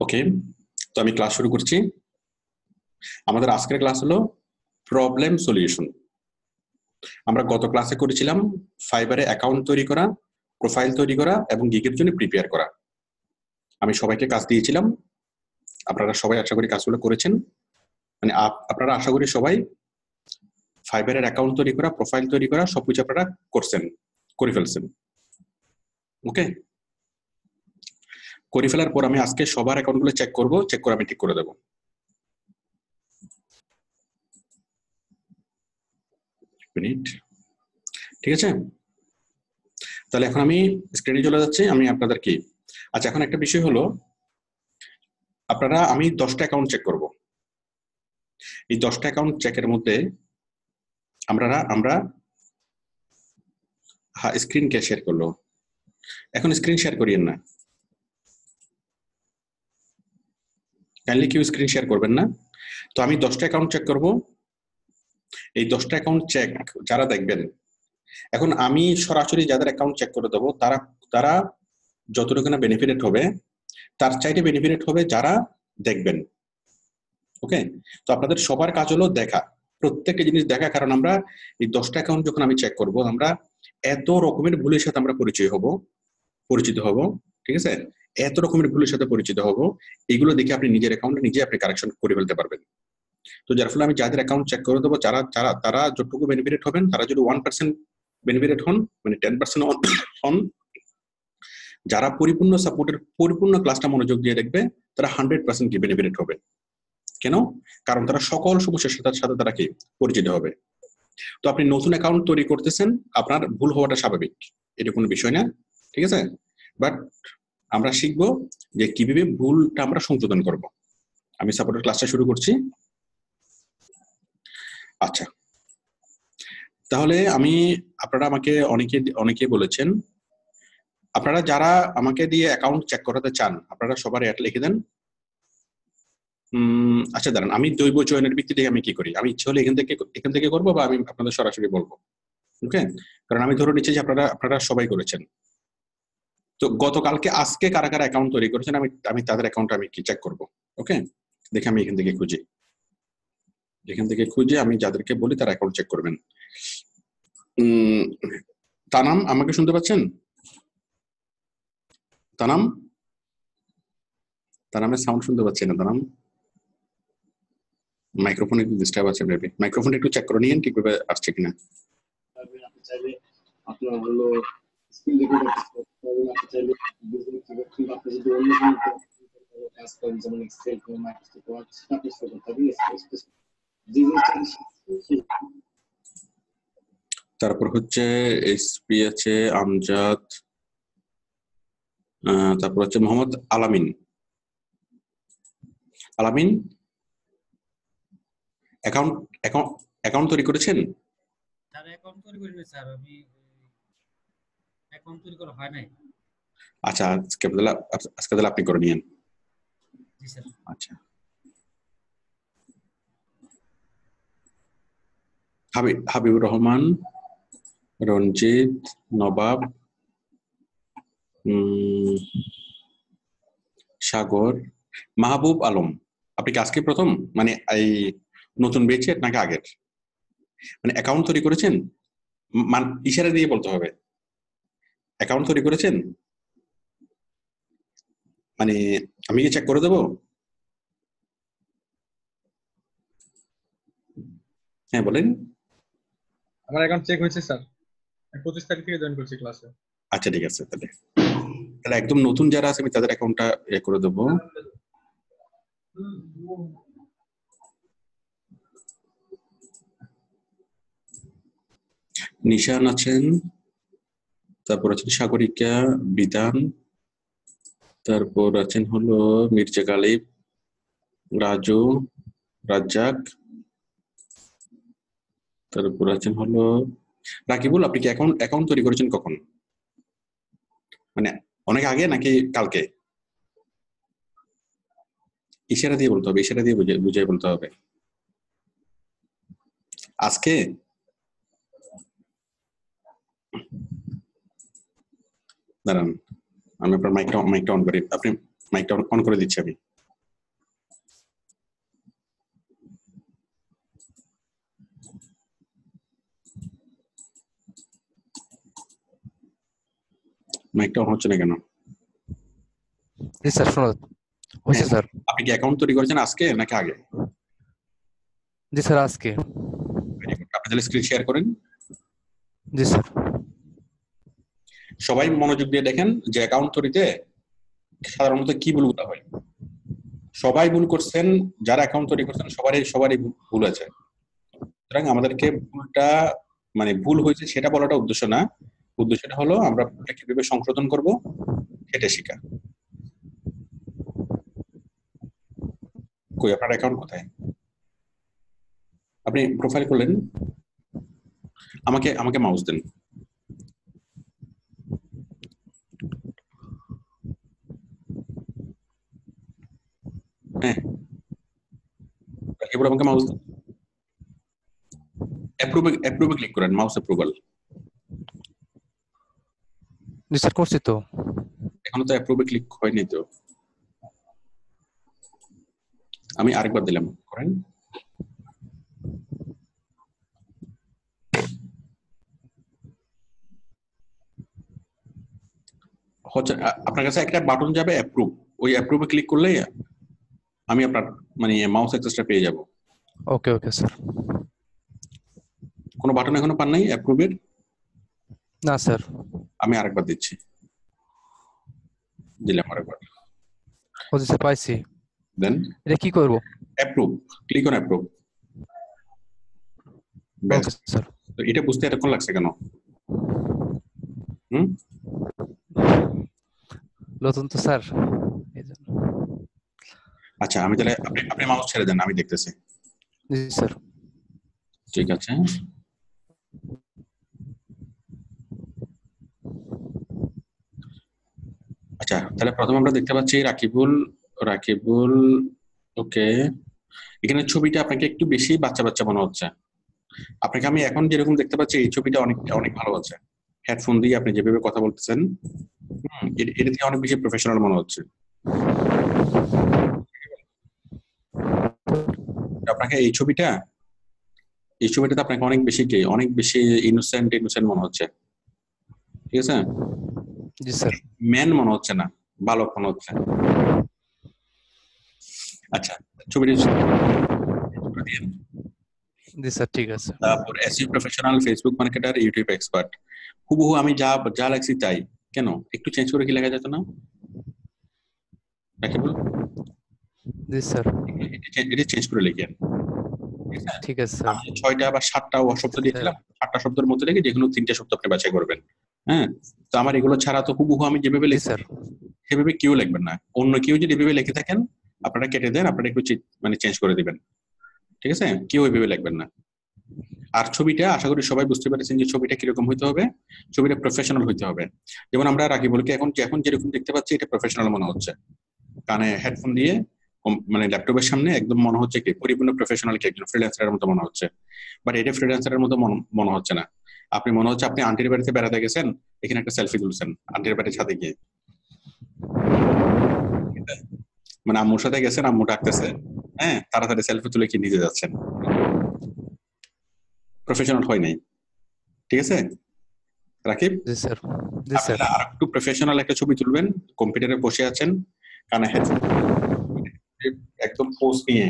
ওকে, তো আমি ক্লাস শুরু করছি। আমাদের আজকের ক্লাস হলো প্রবলেম সলিউশন। আমরা গত ক্লাসে করেছিলাম ফাইবারে অ্যাকাউন্ট তৈরি করা, প্রোফাইল তৈরি করা এবং গিগের জন্য প্রিপেয়ার করা। আমি সবাইকে কাজ দিয়েছিলাম, আপনারা সবাই আশা করি কাজগুলো করেছেন। মানে আপনারা আশা করি সবাই ফাইবারের অ্যাকাউন্ট তৈরি করা, প্রোফাইল তৈরি করা সবকিছু আপনারা করে ফেলছেন। ওকে, করে ফেলার পর আমি আজকে সবার অ্যাকাউন্টগুলো চেক করে আমি ঠিক করে দেবো। মিনিট, ঠিক আছে? তাহলে এখন আমি স্ক্রিনে চলে যাচ্ছি। আমি আপনাদেরকে আচ্ছা, এখন একটা বিষয় হলো, আমি 10টা অ্যাকাউন্ট চেক করব। এই 10টা অ্যাকাউন্ট চেকের মধ্যে আমরা স্ক্রিন কে শেয়ার করলো, এখন স্ক্রিন শেয়ার করিয়েন না, কাইন্ডলি কেউ স্ক্রিন শেয়ার করবেন না। তো আমি 10টা অ্যাকাউন্ট চেক করব। এই 10টা অ্যাকাউন্ট চেক যারা দেখবেন, এখন আমি সরাসরি যাদের অ্যাকাউন্ট চেক করে দেবো তারা যতটুকু না বেনিফিটেড হবে, তার চাইতে বেনিফিটেড হবে যারা দেখবেন। ওকে, তো আপনাদের সবার কাজ হলো দেখা, প্রত্যেকটা জিনিস দেখা। কারণ আমরা এই 10টা অ্যাকাউন্ট যখন আমি চেক করব, আমরা এত রকমের ভুলের সাথে আমরা পরিচিত হব, ঠিক আছে? এত রকমের ভুলের সাথে পরিচিত হব, এগুলো দেখে আপনি নিজের অ্যাকাউন্টে নিজে আপনি কারেকশন করে ফেলতে পারবেন। তো যার ফলে আমি যাদের অ্যাকাউন্ট চেক করে দেবো, তারা যতটুকু বেনিফিটেড হবেন, তারা যদি 1% বেনিফিটেড হন, মানে 10% হন, যারা পরিপূর্ণ সাপোর্টের পরিপূর্ণ ক্লাসটা মনোযোগ দিয়ে দেখবে, তারা 100% কি বেনিফিটেড হবে। কেন? কারণ তারা সকল সমস্যার সাথে তারা কি পরিচিত হবে। তো আপনি নতুন অ্যাকাউন্ট তৈরি করতেছেন, আপনার ভুল হওয়াটা স্বাভাবিক, এটা কোনো বিষয় না, ঠিক আছে? বাট আমরা শিখবো যে কিভাবে ভুলটা আমরা সংশোধন করব। আমি সাপোর্টের ক্লাসটা শুরু করছি। আচ্ছা, তাহলে আপনারা আমাকে অনেকে বলেছেন, আপনারা যারা আমাকে দিয়ে অ্যাকাউন্ট চেক করাতে চান, আপনারা সবার অ্যাড লিখে দেন। আচ্ছা দাঁড়ান, আমি দৈব চয়নের ভিত্তিতে আমি কি করি, আমি ইচ্ছে হলে এখান থেকে করবো, বা আমি আপনাদের সরাসরি বলবো। ওকে, কারণ আমি ধরে নিচ্ছি যে আপনারা সবাই করেছেন। তো গতকালকে আজকে কারা কারা অ্যাকাউন্ট তৈরি করেছেন, আমি তাদের অ্যাকাউন্ট আমি কি চেক করবো। ওকে, দেখে আমি এখান থেকে খুঁজে আমি যাদেরকে বলি তারা অ্যাকাউন্ট চেক করবেন। তানাম, আমাকে শুনতে পাচ্ছেন? তানামের সাউন্ড শুনতে পাচ্ছি না। তানাম, মাইক্রোফোন একটু ডিস্টার্ব আছে, মেবি মাইক্রোফোনটা একটু চেক করে নিয়েন ঠিকভাবে আসছে কিনা। আপনার হলো স্ক্রিন রেকর্ড আপনি চাইলে আপনি যদি অন্য কোনো কাজ করেন, যেমন এক্সেল কিংবা মাইক্রোসফট ওয়ার্ড, সেটা আপনি করতে পারবেন। তারপর হচ্ছে এসপি আছে, আমজাদ, তারপর হচ্ছে মোহাম্মদ আলামিন। অ্যাকাউন্ট তৈরি করেছেন? স্যার অ্যাকাউন্ট তৈরি করিনি স্যার, আমি অ্যাকাউন্ট তৈরি করা হয় নাই। আচ্ছা, আজকে তাহলে আপনি করে নিয়েন। জি স্যার। আচ্ছা, হাবিবুর রহমান, রঞ্জিত, নবাব, সাগর, মাহবুব আলম। আপনি কি আজকে প্রথম, মানে এই নতুন বেচের নাকি আগের? মানে অ্যাকাউন্ট তৈরি করেছেন, ইশারা দিয়ে বলতে হবে। অ্যাকাউন্ট তৈরি করেছেন, মানে আমি কি চেক করে দেবো? হ্যাঁ বলেন। আমার অ্যাকাউন্ট চেক হয়েছে স্যার, 25 তারিখ থেকে জয়েন করছি ক্লাসে। আচ্ছা ঠিক আছে, তাহলে একদম নতুন যারা আছে আমি তাদের অ্যাকাউন্টটা করে দেবো। নিশান আছেন, তারপর আছেন সাগরিকা, বিধান, তারপর আছেন হলো মির্জা গালিব, রাজু, রাজ্জাক, তারপর আছেন হলো রাকিবুল। আপনি কি অ্যাকাউন্ট তৈরি করেছেন কখন, মানে অনেক আগে নাকি কালকে? ইশারা দিয়ে বলতে হবে, ইশারা দিয়ে বুঝিয়ে বলতে হবে। আজকে দাঁড়ান, আমি আপনার মাইকটা অন করি। আপনি মাইকটা অন করে দিচ্ছি আমি। মাইকটা অন হচ্ছে না কেন? জি স্যার, শোনো হয়েছে স্যার। আপনি কি অ্যাকাউন্ট তৈরি করেছেন আজকে নাকি আগে? জি স্যার, আজকে। আপনি তাহলে স্ক্রিন শেয়ার করেন। জি স্যার। সবাই মনোযোগ দিয়ে দেখেন যে অ্যাকাউন্ট তৈরিতে সাধারণত কি ভুলগুলো হয়। সবাই ভুল করছেন, যারা অ্যাকাউন্ট তৈরি করছেন সবারই ভুল আছে। সুতরাং আমাদেরকে ভুলটা মানে ভুল হয়েছে সেটা বলাটা উদ্দেশ্য না, উদ্দেশ্যটা হলো আমরা ভুলটা কিভাবে সংশোধন করব সেটা শেখা। কই আপনার অ্যাকাউন্ট কোথায়? আপনি প্রোফাইল করলেন, আমাকে মাউস দেন। হ্যাঁ, এবার আমাকে মাউস দেন। অ্যাপ্রুভে ক্লিক করেন, মাউস অ্যাপ্রুভাল। জি স্যার, করছি তো। এখনো তো অ্যাপ্রুভে ক্লিক হয়নি তো। আমি আরেকবার দিলাম, করেন। হচ্ছে আপনার কাছে একটা বাটন যাবে অ্যাপ্রুভ, ওই অ্যাপ্রুভে ক্লিক করলে আমি আপনার মানে মাউস অ্যাক্সেসটা পেয়ে যাব। ওকে ওকে স্যার। কোনো বাটন এখনো পান নাই অ্যাপ্রুভের? না স্যার। আমি আরেকবার দিচ্ছি, দিলাম আরেকবার। ও জি স্যার, পাইছি। দেন এটা কি করব? Approve, click on approve. Okay sir. তো এটা বুঝতে এতক্ষণ লাগছে কেন? নতুন তো স্যার, এই জন্য। আচ্ছা, আমি তাহলে আপনি মাউস ছেড়ে দেন, আমি দেখতেছি। জি স্যার। ঠিক আছে। আচ্ছা, তাহলে প্রথমে আমরা দেখতে পাচ্ছি রাকিবুল। ওকে, এখানে ছবিটা আপনাকে একটু বেশি বাচ্চা বাচ্চা মনে হচ্ছে। আপনাকে আমি এখন যেরকম দেখতে পাচ্ছি এই ছবিটা অনেক অনেক ভালো আছে। হেডফোন দিয়ে আপনি যেভাবে কথা বলতেছেন, এটা থেকে অনেক বেশি প্রফেশনাল মনে হচ্ছে। আপনাকে এই ছবিটাতে আপনাকে অনেক বেশি ইনোসেন্ট মনে হচ্ছে। ঠিক আছে, জি স্যার। ম্যান মনে হচ্ছে না, বালক মনে হচ্ছে। আচ্ছা, ছবিটি জি স্যার, ঠিক আছে। তারপর SEO professional, Facebook marketer, YouTube expert. হুবহু আমি যা লাগছি তাই। কেন একটু চেঞ্জ করে কি লেখা যেত না? রাকিবুল, জি স্যার, এটা চেঞ্জ করে লিখেন। ঠিক আছে স্যার। আমি 6টা বা 7টা শব্দ দিয়েছিলাম, 7টা শব্দের মধ্যে থেকে যেগুলো 3টে শব্দ আপনি বাছাই করবেন। হ্যাঁ, তো আমার এগুলো ছাড়া তো হুবহু আমি যেভাবে জি লিখছি স্যার। সেভাবে কেউ লিখবেন না। অন্য কেউ যদি এভাবে লিখে থাকেন আপনারা কেটে দেন, আপনারা একটু মানে চেঞ্জ করে দিবেন। ঠিক আছে, কেউ এভাবে লিখবেন না। আর ছবিটা আশা করি সবাই বুঝতে পেরেছেন যে ছবিটা কিরকম হইতে হবে। ছবিটা প্রফেশনাল হইতে হবে। যেমন আমরা রাকিবুলকে এখন যেরকম দেখতে পাচ্ছি এটা প্রফেশনাল মনে হচ্ছে। কানে হেডফোন দিয়ে মানে ল্যাপটপের সামনে একদম মনে হচ্ছে কি পরিপূর্ণ প্রফেশনাল, কি একজন ফ্রিল্যান্সারের মতো মনে হচ্ছে। বাট এটা ফ্রিল্যান্সারের মতো মনে হচ্ছে না। আপনি মনে হচ্ছে আপনি আন্টির বাড়িতে বেড়াতে গেছেন, এখানে একটা সেলফি তুলছেন আন্টির বাড়ির ছাদে গিয়ে। মানে আম্মুর সাথে গেছেন, আম্মু ডাকতেছে, হ্যাঁ, তাড়াতাড়ি সেলফি তুলে কি নিতে যাচ্ছেন। প্রফেশনাল হয় নাই। ঠিক আছে রাকিব, জি স্যার। জি স্যার। আর একটু প্রফেশনাল একটা ছবি তুলবেন। কম্পিউটারে বসে আছেন, কানে হেডফোন, একদম পোজ নিয়ে,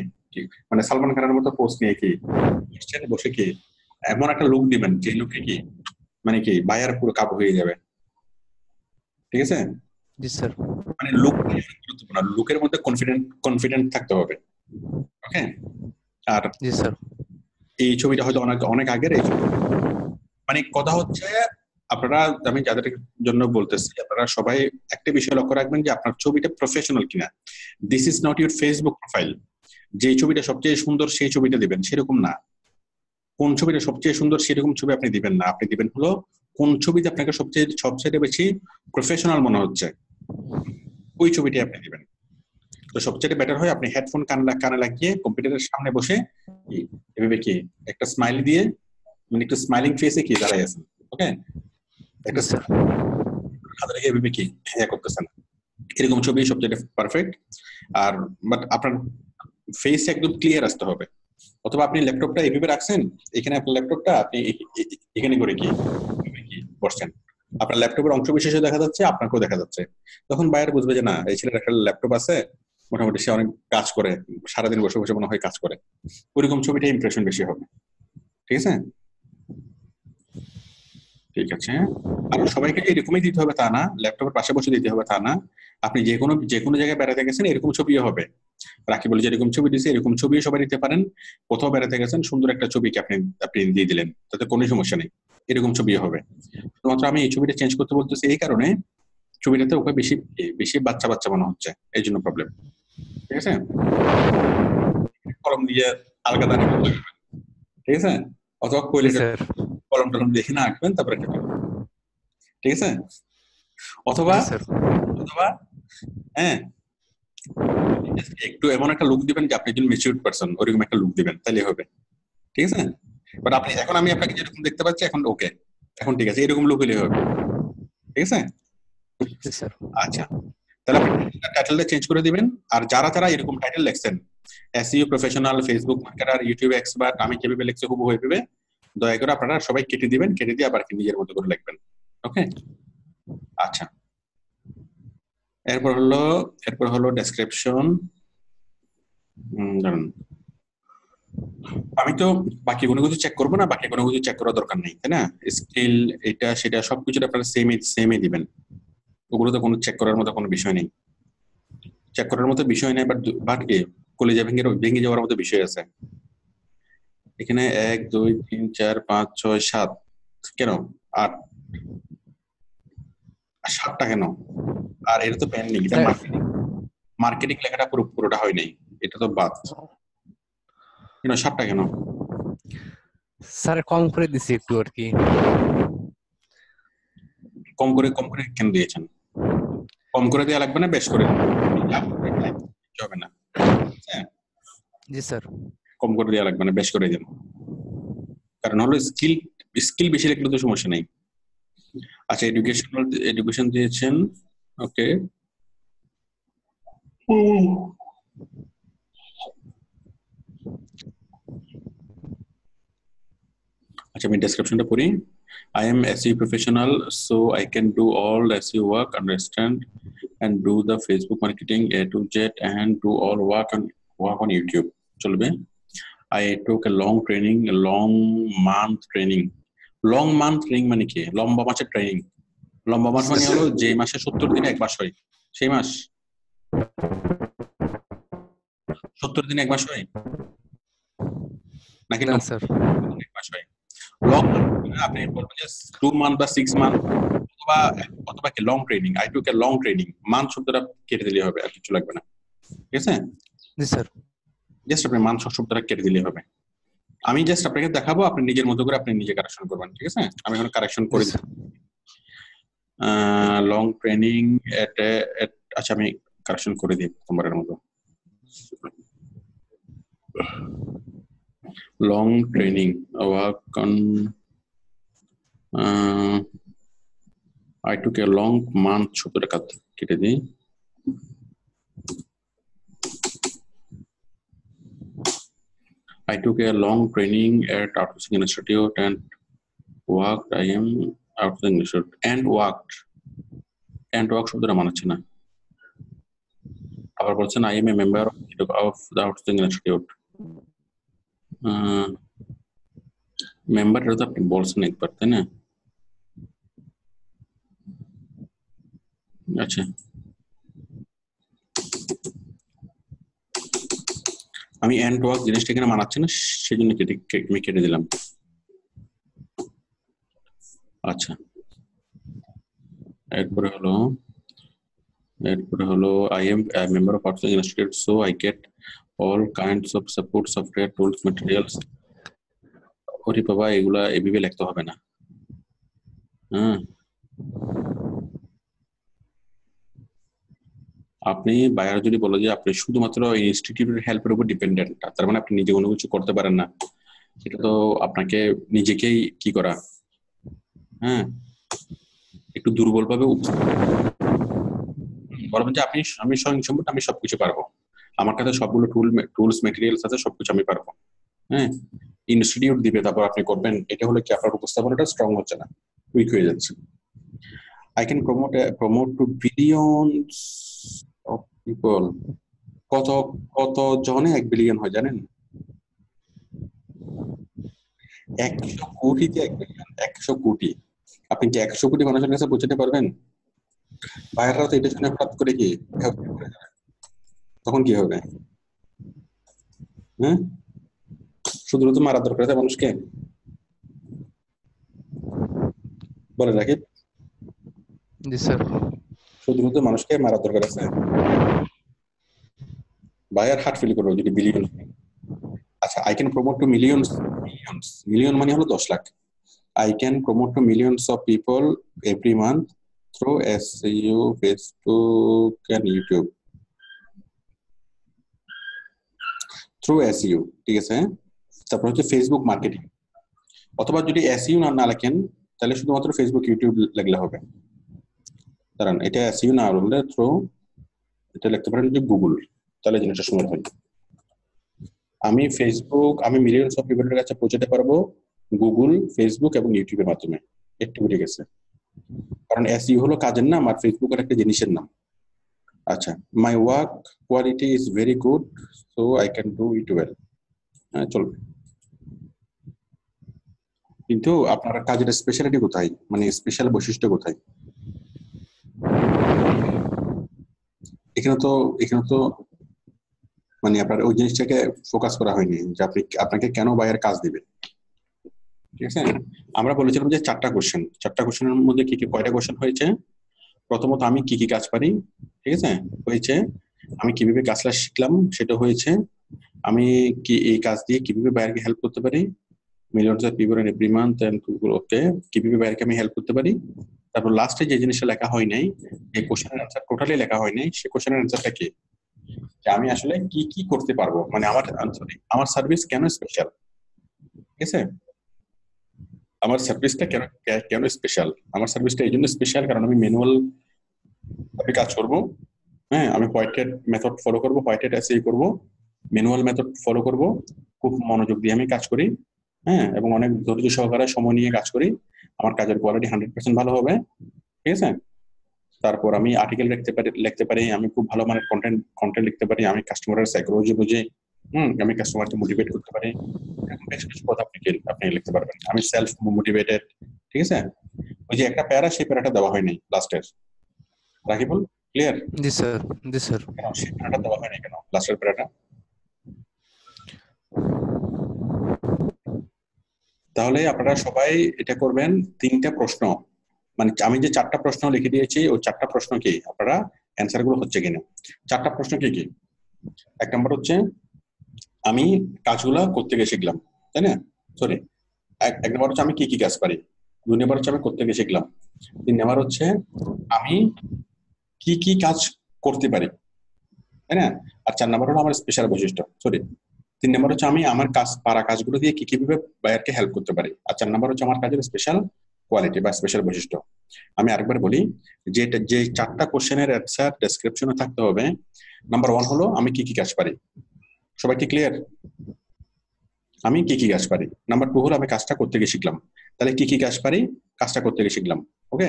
মানে সালমান খানের মতো পোজ নিয়ে কি বসে কি এমন একটা লুক দিবেন যে লুকে কি মানে কি বায়ার পুরো কাবু হয়ে যাবে। ঠিক আছে, জি স্যার। মানে লুক গুরুত্বপূর্ণ, লুকের মধ্যে কনফিডেন্ট থাকতে হবে। ওকে, আর জি স্যার। এই ছবিটা হয়তো অনেক আগের এই ছবি। মানে কথা হচ্ছে আপনারা, আমি যাদের জন্য বলতেছি, আপনারা সবাই একটা বিষয় লক্ষ্য রাখবেন যে আপনার ছবিটা প্রফেশনাল কিনা। This is not your Facebook profile. যে ছবিটা সবচেয়ে সুন্দর সেই ছবিটা দিবেন, সেরকম না। কোন ছবিটা সবচেয়ে সুন্দর সেরকম ছবি আপনি দিবেন না। আপনি দিবেন হলো কোন ছবিতে আপনাকে সবচেয়ে বেশি প্রফেশনাল মনে হচ্ছে, ওই ছবিটি আপনি দিবেন। তো সবচেয়ে বেটার হয় আপনি হেডফোন কানে লাগিয়ে কম্পিউটারের সামনে বসে এভাবে কি একটা স্মাইল দিয়ে, মানে একটু স্মাইলিং ফেসে কি দাঁড়াই আছেন। ওকে, একটা হাতে রেখে এভাবে কি করতেছেন। এরকম ছবি সবচেয়ে পারফেক্ট। আর বাট আপনার ফেস একদম ক্লিয়ার আসতে হবে। অথবা আপনি ল্যাপটপটা এইভাবে রাখছেন, এখানে আপনার ল্যাপটপটা আপনি এখানে করে কি বসছেন, আপনার ল্যাপটপের অংশ বিশেষে দেখা যাচ্ছে, আপনাকেও দেখা যাচ্ছে। তখন বায়ার বুঝবে যে না, এই ছেলের একটা ল্যাপটপ আছে, মোটামুটি সে অনেক কাজ করে, সারাদিন বসে বসে মনে হয় কাজ করে, ওইরকম ছবিটা ইমপ্রেশন বেশি হবে। ঠিক আছে, ঠিক আছে। আর সবাইকে এরকমই দিতে হবে তা না, ল্যাপটপের পাশে বসে দিতে হবে তা না। আপনি যে কোনো জায়গায় বেড়াতে গেছেন এরকম ছবিও হবে। রাখি বলে যে এরকম ছবি দিয়েছে, এরকম ছবিও সবাই নিতে পারেন। কোথাও বেড়াতে গেছেন, সুন্দর একটা ছবিকে আপনি দিয়ে দিলেন, তাতে কোনো সমস্যা নেই, এরকম ছবিও হবে। শুধুমাত্র আমি এই ছবিটা চেঞ্জ করতে বলতেছি এই কারণে, ছবিটাতে ওকে বেশি বেশি বাচ্চা বাচ্চা মনে হচ্ছে, এই জন্য প্রবলেম। ঠিক আছে, কলম দিয়ে আলগা দাঁড়িয়ে লাগাবেন, ঠিক আছে, অথবা জি কইলে স্যার কলম টলম দেখে না আঁকবেন, তারপরে একটা ছবি। ঠিক আছে, অথবা জি স্যার অথবা হ্যাঁ, একটু এমন একটা লুক দিবেন যে আপনি একজন ম্যাচিউরড পারসন, ওরকম একটা লুক দিবেন, তাহলে হবে। ঠিক আছে, বাট আপনি এখন আমি আপনাকে যেরকম দেখতে পাচ্ছি এখন ওকে, এখন ঠিক আছে, এরকম লুক হলে হবে। ঠিক আছে, জি স্যার আচ্ছা, তাহলে আপনি টাইটেলটা চেঞ্জ করে দিবেন। আর যারা যারা এরকম টাইটেল লিখছেন, SEO professional, Facebook marketer, YouTube expert, আমি কিভাবে লিখছি হুবহু ওইভাবে দয়া করে আপনারা সবাই কেটে দিবেন, কেটে দিয়ে আবার নিজের মতো করে লিখবেন। ওকে, আচ্ছা। এরপর হলো ডেসক্রিপশন। ধরুন আমি তো বাকি কোনো কিছু চেক করবো না, বাকি কোনো কিছু চেক করার দরকার নেই, তাই না? স্কিল এটা সেটা সবকিছু আপনারা সেমই দিবেন, ওগুলো তো কোনো চেক করার মতো কোনো বিষয় নেই, চেক করার মতো বিষয় নেই। বাট কি কলেজে ভেঙে যাওয়ার মতো বিষয় আছে এখানে। 1 2 3 4 5 6 7, কেন 8? 7টা কেন? আর এটা তো পেন্ডিং, এটা স্যার মার্কেটিং লেখাটা পুরোটা হয় নাই, এটা তো বাদ। কেন 7টা কেন? স্যার কম করে দিছি একটু আর কি। কম করে কেন দিয়েছেন? কম করে দেওয়া লাগবে না, বেশ করে হবে না। হ্যাঁ, জি স্যার কম করে দেওয়া লাগবে না, বেশ করে দিন। কারণ হলো স্কিল বেশি লিখলে তো সমস্যা নেই। আচ্ছা, এডুকেশন দিয়েছেন, ওকে। আচ্ছা, আমি ডেসক্রিপশনটা পড়ি। I am SEO professional, so I can do all SEO work, understand and do the Facebook marketing A to Z and do all work on YouTube. চলবে। I took a long month training. Long month training মানে কি? লম্বা মাসের training. লম্বা মাস মানে হলো যে মাসে 70 দিনে এক মাস হয়, সেই মাস। 70 দিনে এক মাস হয় নাকি না স্যার এক মাস হয়? লং, আপনি বলবেন যে 2 মান্থ বা 6 মান্থ, অথবা কি long training. I took a long training, month শব্দটা কেটে দিলে হবে, আর কিছু লাগবে না। ঠিক আছে, জি স্যার জাস্ট আপনি মান্থ শব্দটা কেটে দিলে হবে। আমি জাস্ট আপনাকে দেখাবো, আপনি নিজের মতো করে আপনি নিজে কারেকশন করবেন। ঠিক আছে, আমি এখন কারেকশন করে দিচ্ছি। লং ট্রেনিং আচ্ছা, আমি কারেকশন করে দিই প্রথমবারের মতো। Long training work on I took a long month শব্দটা কেটে দিই। I took a long training at Outsourcing Institute and worked. I am Outsourcing Institute and worked শব্দটা মানাচ্ছে না। আবার বলছেন I am a member of the Outsourcing Institute. মেম্বারটা তো আপনি বলছেন একবার, তাই না? আচ্ছা, আমি এন্ড ওয়ার্ক জিনিসটা এখানে মানাচ্ছে না, সেই জন্য আমি কেটে দিলাম। আচ্ছা, এরপরে হলো I am a member of Outsourcing Institute, so I get all kinds of support, software, tools, materials. ওরে বাবা, এগুলা এভাবে লিখতে হবে না। হ্যাঁ, আপনি বায়ার যদি বলে যে আপনি শুধুমাত্র ইনস্টিটিউটের হেল্পের উপর ডিপেন্ডেন্ট, তার মানে আপনি নিজে কোনো কিছু করতে পারেন না, এটা তো আপনাকে নিজেকেই কি করা, হ্যাঁ, একটু দুর্বল ভাবে বলবেন যে আমি স্বয়ংসম্পূর্ণ, আমি সবকিছু পারবো, আমার কাছে সবগুলো টুলস মেটেরিয়ালস আছে, সবকিছু আমি পারবো। হ্যাঁ, ইনস্টিটিউট দিবে, তারপর আপনি করবেন, এটা হলে কি আপনার উপস্থাপনাটা স্ট্রং হচ্ছে না, উইক হয়ে যাচ্ছে। I can promote to billions of people. কত কত জনে 1 বিলিয়ন হয় জানেন? 100 কোটিতে 1 বিলিয়ন, 100 কোটি। আপনি কি 100 কোটি মানুষের কাছে পৌঁছাতে পারবেন? বাইরেরা তো এটা শুনে হঠাৎ করে কি তখন কি হবে? হ্যাঁ, শুধু তো মারা দরকার আছে মানুষকে, বলে রাখি। জি স্যার। শুধু তো মানুষকে মারা দরকার আছে, বায়ার হার্ট ফিল করবে যদি বিলিয়ন। আচ্ছা, I can promote to millions, million মানে হলো 10 lakh. I can promote to millions of people every month through SEO, Facebook and YouTube. Through SEO, ঠিক আছে? তারপর হচ্ছে ফেসবুক মার্কেটিং, অথবা যদি SEO না লেখেন তাহলে শুধুমাত্র ফেসবুক ইউটিউব লাগলে হবে। কারণ এটা SEO না বললে থ্রু এটা লিখতে পারেন যে গুগল, তাহলে জিনিসটা সুন্দর হয়। আমি মিলিয়নস অফ পিপলের কাছে পৌঁছাতে পারবো গুগল, ফেসবুক এবং ইউটিউবের মাধ্যমে। একটু ঠিক আছে, কারণ SEO হলো কাজের নাম আর ফেসবুকের একটা জিনিসের নাম। আচ্ছা, my work quality is very good, so I can do it well. হ্যাঁ, চলবে। কিন্তু আপনার কাজের স্পেশালিটি কোথায়, মানে স্পেশাল বৈশিষ্ট্য কোথায়? এখানে তো মানে আপনার ওই জিনিসটাকে ফোকাস করা হয়নি যে আপনাকে কেন বায়ার কাজ দিবে। ঠিক আছে, আমরা বলেছিলাম যে 4টা কোশ্চেনের মধ্যে কয়টা কোশ্চেন হয়েছে? প্রথমত আমি কি কাজ পারি, ঠিক আছে, হয়েছে। আমি কিভাবে কাজটা শিখলাম, সেটা হয়েছে। আমি কি এই কাজ দিয়ে কিভাবে বায়ারকে হেল্প করতে পারি, millions of people in every month and okay, কিভাবে বায়ারকে আমি হেল্প করতে পারি। তারপর লাস্টে যে জিনিসটা লেখা হয় নাই, এই কোশ্চেনের অ্যান্সার টোটালি লেখা হয় নাই, সেই কোশ্চেনের অ্যান্সারটা কি, যে আমি আসলে কি করতে পারবো, মানে আমার সার্ভিস কেন স্পেশাল। ঠিক আছে, আমার সার্ভিসটা কেন স্পেশাল। আমার সার্ভিসটা এই জন্য স্পেশাল কারণ আমি ম্যানুয়াল ভাবে কাজ করবো। হ্যাঁ, আমি হোয়াইট হ্যাট মেথড ফলো করবো, হোয়াইট হ্যাট এসএই করবো, ম্যানুয়াল মেথড ফলো করবো, খুব মনোযোগ দিয়ে আমি কাজ করি। হ্যাঁ, এবং অনেক ধৈর্য সহকারে সময় নিয়ে কাজ করি। আমার কাজের কোয়ালিটি 100% ভালো হবে। ঠিক আছে, তারপর আমি আর্টিকেল লিখতে পারি, আমি খুব ভালো মানের কন্টেন্ট লিখতে পারি, আমি কাস্টমারের সাইকোলজি বুঝি, আমি কাস্টমারকে মোটিভেট করতে পারি, এরকম বেশ কিছু কথা আপনি লিখতে পারবেন। আমি সেলফ মোটিভেটেড। ঠিক আছে, ওই যে একটা প্যারা, সেই প্যারাটা দেওয়া হয়নি লাস্টের। রাকিবুল, ক্লিয়ার? জি স্যার। জি স্যার। কেন সেই প্যারাটা দেওয়া হয়নি, কেন লাস্টের প্যারাটা? তাহলে আপনারা সবাই এটা করবেন, 3টা প্রশ্ন, মানে আমি যে 4টা প্রশ্ন লিখে দিয়েছি, ওই 4টা প্রশ্ন কি আপনারা অ্যান্সার গুলো হচ্ছে কিনা। 4টা প্রশ্ন কি? 1 নম্বর হচ্ছে আমি কাজগুলা করতে গিয়ে শিখলাম, তাই না? সরি, 1 নম্বর হচ্ছে আমি কি কাজ পারি। 2 নম্বর হচ্ছে আমি করতে গিয়ে শিখলাম। 3 নম্বর হচ্ছে আমি কি কাজ করতে পারি, তাই না? আর 4 নম্বর হলো আমার স্পেশাল বৈশিষ্ট্য। সরি, 3 নম্বর হচ্ছে আমি আমার কাজগুলো দিয়ে কিভাবে বায়ারকে হেল্প করতে পারি। আর 4 নম্বর হচ্ছে আমার কাজের স্পেশাল কোয়ালিটি বা স্পেশাল বৈশিষ্ট্য। আমি আরেকবার বলি, যে 4টা কোশ্চেনের অ্যান্সার ডেসক্রিপশনে থাকতে হবে। নাম্বার 1 হলো আমি কি কাজ পারি। সবাই কি ক্লিয়ার? আমি কি কাজ পারি। নাম্বার 2 হলো আমি কাজটা করতে গিয়ে শিখলাম। তাহলে কি কাজ পারি, কাজটা করতে গিয়ে শিখলাম। ওকে,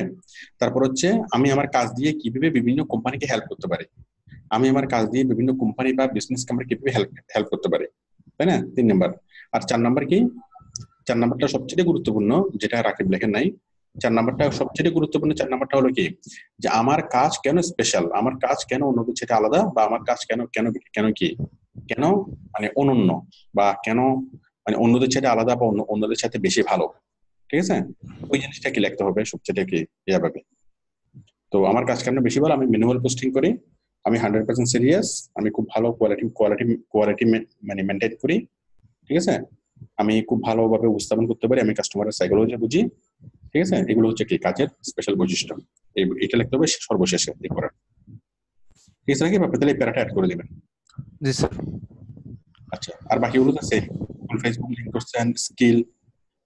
তারপর হচ্ছে আমি আমার কাজ দিয়ে কিভাবে বিভিন্ন কোম্পানিকে হেল্প করতে পারি। আমি আমার কাজ দিয়ে বিভিন্ন কোম্পানি বা বিজনেসকে আমরা কিভাবে হেল্প করতে পারি, তাই না? 3 নাম্বার। আর 4 নাম্বার কি? 4 নাম্বারটা সবচেয়ে গুরুত্বপূর্ণ, যেটা রাকিব লেখেন নাই। 4 নাম্বারটা সবচেয়ে গুরুত্বপূর্ণ। 4 নাম্বারটা হলো কি, যে আমার কাজ কেন স্পেশাল, আমার কাজ কেন অন্যদের সাথে আলাদা, বা আমার কাজ কেন মানে অনন্য, বা কেন মানে অন্যদের সাথে আলাদা, বা অন্যদের সাথে বেশি ভালো। ঠিক আছে, ওই জিনিসটা কি লিখতে হবে সবচেয়ে কি এভাবে। তো আমার কাজ কেন বেশি ভালো, আমি ম্যানুয়াল পোস্টিং করি, আমি 100% সিরিয়াস, আমি খুব ভালো কোয়ালিটি মানে মেনটেন করি। ঠিক আছে, আমি খুব ভালোভাবে উপস্থাপন করতে পারি, আমি কাস্টমারের সাইকোলজি বুঝি। ঠিক আছে, এগুলো হচ্ছে কি কাজের স্পেশাল বৈশিষ্ট্য। এটা লিখতে হবে সর্বশেষে এরপরে। ঠিক আছে নাকি? আপনি তাহলে এই প্যারাটা অ্যাড করে দিবেন। জি স্যার। আচ্ছা, আর বাকিগুলো তো সেম। ফেসবুক লিংক করছেন,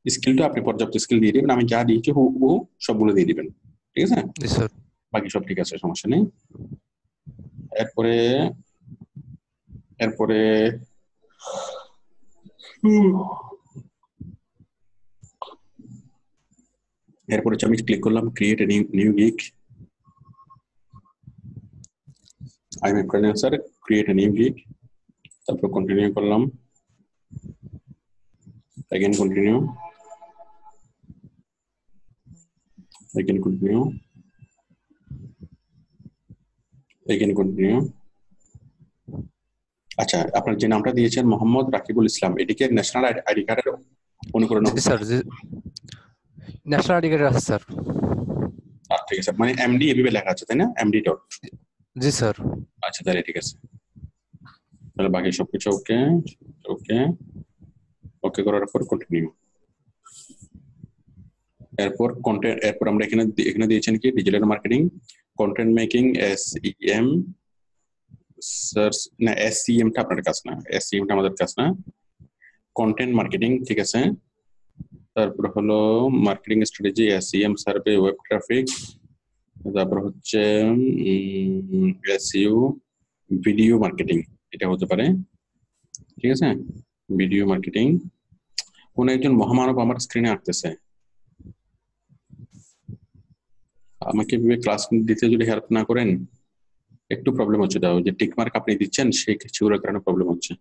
স্কিলটা আপনি পর্যাপ্ত স্কিল দিয়ে দিবেন, আমি যা দিয়েছি হুবহু সবগুলো দিয়ে দিবেন। ঠিক আছে, জি স্যার। বাকি সব ঠিক আছে, সমস্যা নেই। এরপরে এরপরে এরপরে আমি ক্লিক করলাম create a new gig. I am a freelancer, create a new gig, তারপর কন্টিনিউ করলাম, again continue, again continue, again continue। আচ্ছা, আপনার যে নামটা দিয়েছেন মোহাম্মদ রাকিবুল ইসলাম, এটিকে ন্যাশনাল আইডি কার্ডের অনুকরণ? জি স্যার, ন্যাশনাল আইডি কার্ড আছে স্যার। ঠিক আছে, মানে এমডি এভাবে লেখা আছে তাই না? MD dot. জি স্যার। আচ্ছা তাহলে ঠিক আছে, তাহলে বাকি সবকিছু ওকে ওকে ওকে করার পর কন্টিনিউ। এরপর কন্টেন্ট, এরপর আমরা এখানে দিয়েছেন কি digital marketing, content making, SEM, search না এসইএম টা আপনার কাছ না, এসইএম টা আমাদের কাছ না, কন্টেন্ট মার্কেটিং ঠিক আছে। তারপর হলো marketing strategy, SEM, survey, web traffic, তারপর হচ্ছে এসইও, ভিডিও মার্কেটিং এটা হতে পারে ঠিক আছে, ভিডিও মার্কেটিং। কোন একজন মহামানব আমার স্ক্রিনে আসতেছে, আমাকে ক্লাস দিতে যদি হেল্প না করেন একটু প্রবলেম হচ্ছে। দাও যে টিক মার্ক আপনি দিচ্ছেন সেই কিছুর কারণে প্রবলেম হচ্ছে।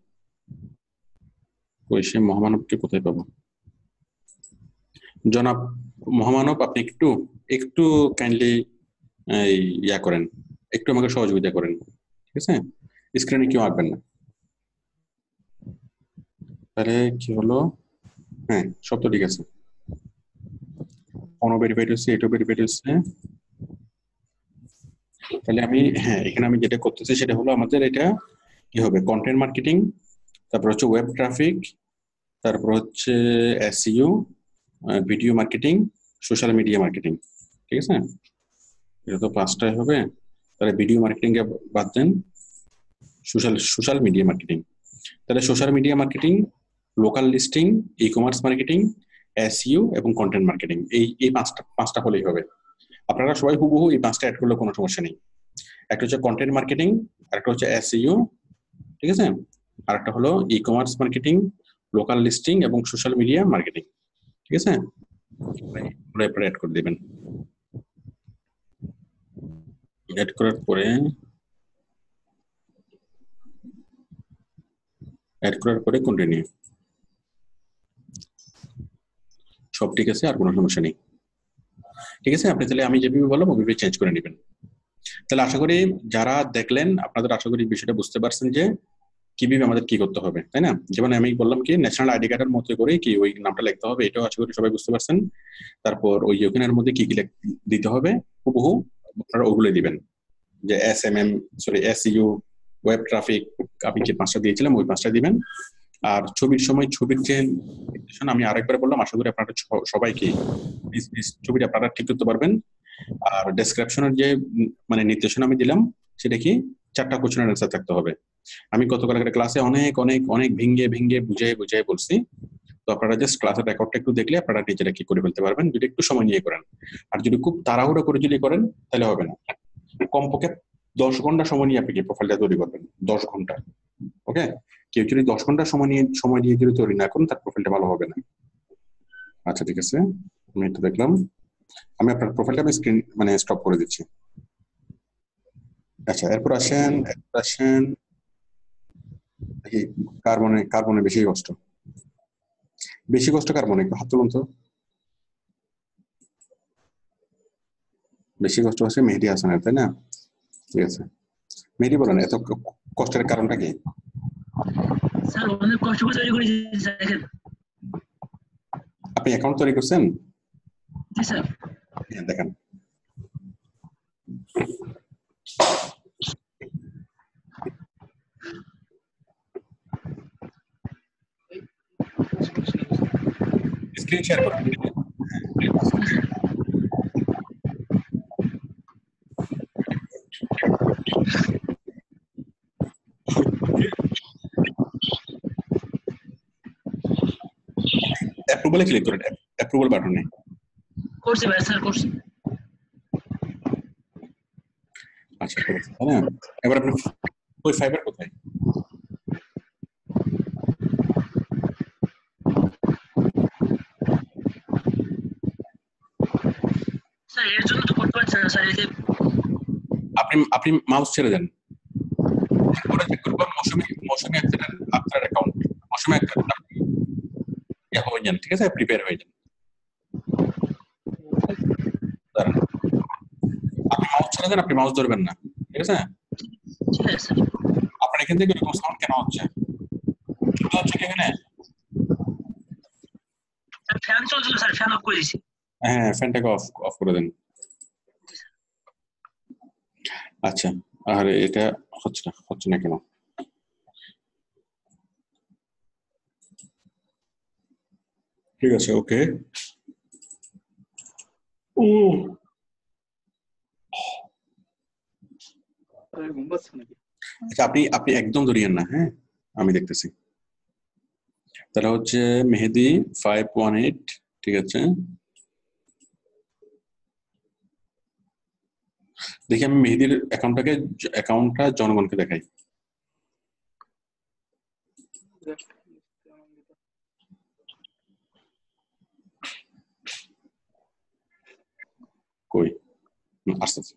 ওই সে মহামানবকে কোথায় পাবো? জনাব মহামানব, আপনি একটু একটু কাইন্ডলি ইয়া করেন, একটু আমাকে সহযোগিতা করেন ঠিক আছে। স্ক্রিনে কেউ আঁকবেন না। তাহলে কি হলো? হ্যাঁ সব তো ঠিক আছে, ফোনও ভেরিফাইড হচ্ছে, এটাও ভেরিফাইড হচ্ছে। তাহলে আমি হ্যাঁ এখানে আমি যেটা করতেছি সেটা হলো আমাদের এটা কি হবে, কন্টেন্ট মার্কেটিং, তারপর হচ্ছে ওয়েব ট্রাফিক, তারপর হচ্ছে SEO, video marketing, social media marketing ঠিক আছে। এটা তো পাঁচটাই হবে। তাহলে ভিডিও মার্কেটিং কে বাদ দেন, সোশ্যাল মিডিয়া মার্কেটিং। তাহলে social media marketing, local listing, e commerce marketing, SEO এবং কন্টেন্ট মার্কেটিং, এই পাঁচটা হলেই হবে। আপনারা সবাই হুবহু এই পাঁচটা অ্যাড করলে কোনো সমস্যা নেই। একটা হচ্ছে কন্টেন্ট মার্কেটিং, আরেকটা হচ্ছে এসইও ঠিক আছে, আরেকটা হলো e commerce marketing, local listing এবং সোশ্যাল মিডিয়া মার্কেটিং ঠিক আছে। অ্যাড করে দিবেন। অ্যাড করার পরে কন্টিনিউ। সব ঠিক আছে, আর কোনো সমস্যা নেই ঠিক আছে। আপনি তাহলে আমি যেভাবে বললাম ওইভাবে চেঞ্জ করে নেবেন। তাহলে আশা করি যারা দেখলেন আপনাদের আশা করি বিষয়টা বুঝতে পারছেন যে কিভাবে আমাদের কি করতে হবে তাই না। যেমন আমি বললাম কি ন্যাশনাল আইডি কার্ডের মতো করে কি ওই নামটা লিখতে হবে, এটাও আশা করি সবাই বুঝতে পারছেন। তারপর ওই ওখানের মধ্যে কি কি দিতে হবে হুবহু আপনারা ওগুলো দিবেন, যে এসইও, ওয়েব ট্রাফিক আমি যে পাঁচটা দিয়েছিলাম ওই পাঁচটা দিবেন। আর ছবির সময় ছবির যে নির্দেশন আমি আরেকবার বললাম, আশা করি আপনারা সবাইকে ছবিটা আপনারা ঠিক করতে পারবেন। আর ডেসক্রিপশনের যে মানে নির্দেশনা আমি দিলাম সেটা কি 4টা কোশ্চেনের অ্যান্সার থাকতে হবে। আমি গতকালকের ক্লাসে অনেক অনেক অনেক ভেঙে বুঝাই বলছি। তো আপনারা জাস্ট ক্লাসের রেকর্ডটা একটু দেখলে আপনারা নিজেরা কি করে ফেলতে পারবেন যদি একটু সময় নিয়ে করেন। আর যদি খুব তাড়াহুড়ো করে যদি করেন তাহলে হবে না। কমপক্ষে 10 ঘন্টা সময় নিয়ে আপনি প্রোফাইলটা তৈরি করবেন, 10 ঘন্টা। ওকে, কেউ যদি 10 ঘন্টা সময় নিয়ে যদি তৈরি না করেন তার প্রোফাইলটা ভালো হবে না। আচ্ছা ঠিক আছে, আমি একটু দেখলাম, আমি আপনার প্রোফাইলটা আমি স্ক্রিন মানে স্টপ করে দিচ্ছি। আচ্ছা এরপর আসেন কার্বনে বেশি কষ্ট কার্বনে, একটু হাত তুলুন তো। বেশি কষ্ট হচ্ছে মেহেদী হাসানের তাই না? ঠিক আছে মেহেদী বলেন এত কষ্টের কারণটা কি? স্যার অনেক কষ্ট করে তৈরি করেছি স্যার। আপনি অ্যাকাউন্ট তৈরি করছেন? জি স্যার। হ্যাঁ দেখেন, স্ক্রিন শেয়ার করুন। অ্যাপ্রুভালে ক্লিক করেন, অ্যাপ্রুভাল বাটনে। করছি ভাই স্যার, করছি। আচ্ছা করেছেন, তাই না? এবার আপনি ওই ফাইবার কোথায়? স্যার এর জন্য তো করতে পারছেন না স্যার, এই যে আপনি মাউস ছেড়ে দেন, এরপরে চেক করবো মৌসুমী আক্তার অ্যাকাউন্ট, মৌসুমী আক্তার আপনি হয়ে যান, ঠিক আছে, প্রিপেয়ার হয়ে যান। দাঁড়ান, আপনি মাউস ছেড়ে দেন, আপনি মাউস ধরবেন না, ঠিক আছে? ঠিক আছে স্যার। আপনার এখান থেকে এরকম সাউন্ড কেন হচ্ছে? কি হচ্ছে কি এখানে? স্যার ফ্যান চলছিল স্যার, ফ্যান অফ করে দিয়েছি। হ্যাঁ, ফ্যানটাকে অফ করে দেন। আচ্ছা, আর এটা হচ্ছে না কেন? ঠিক আছে, ওকে। ও আচ্ছা, আপনি একদম ধরিয়েন না, হ্যাঁ, আমি দেখতেছি। তাহলে হচ্ছে মেহেদি 518, ঠিক আছে। দেখি আমি মেহেদির অ্যাকাউন্টটা জনগণকে দেখাই। কই আস্তে আস্তে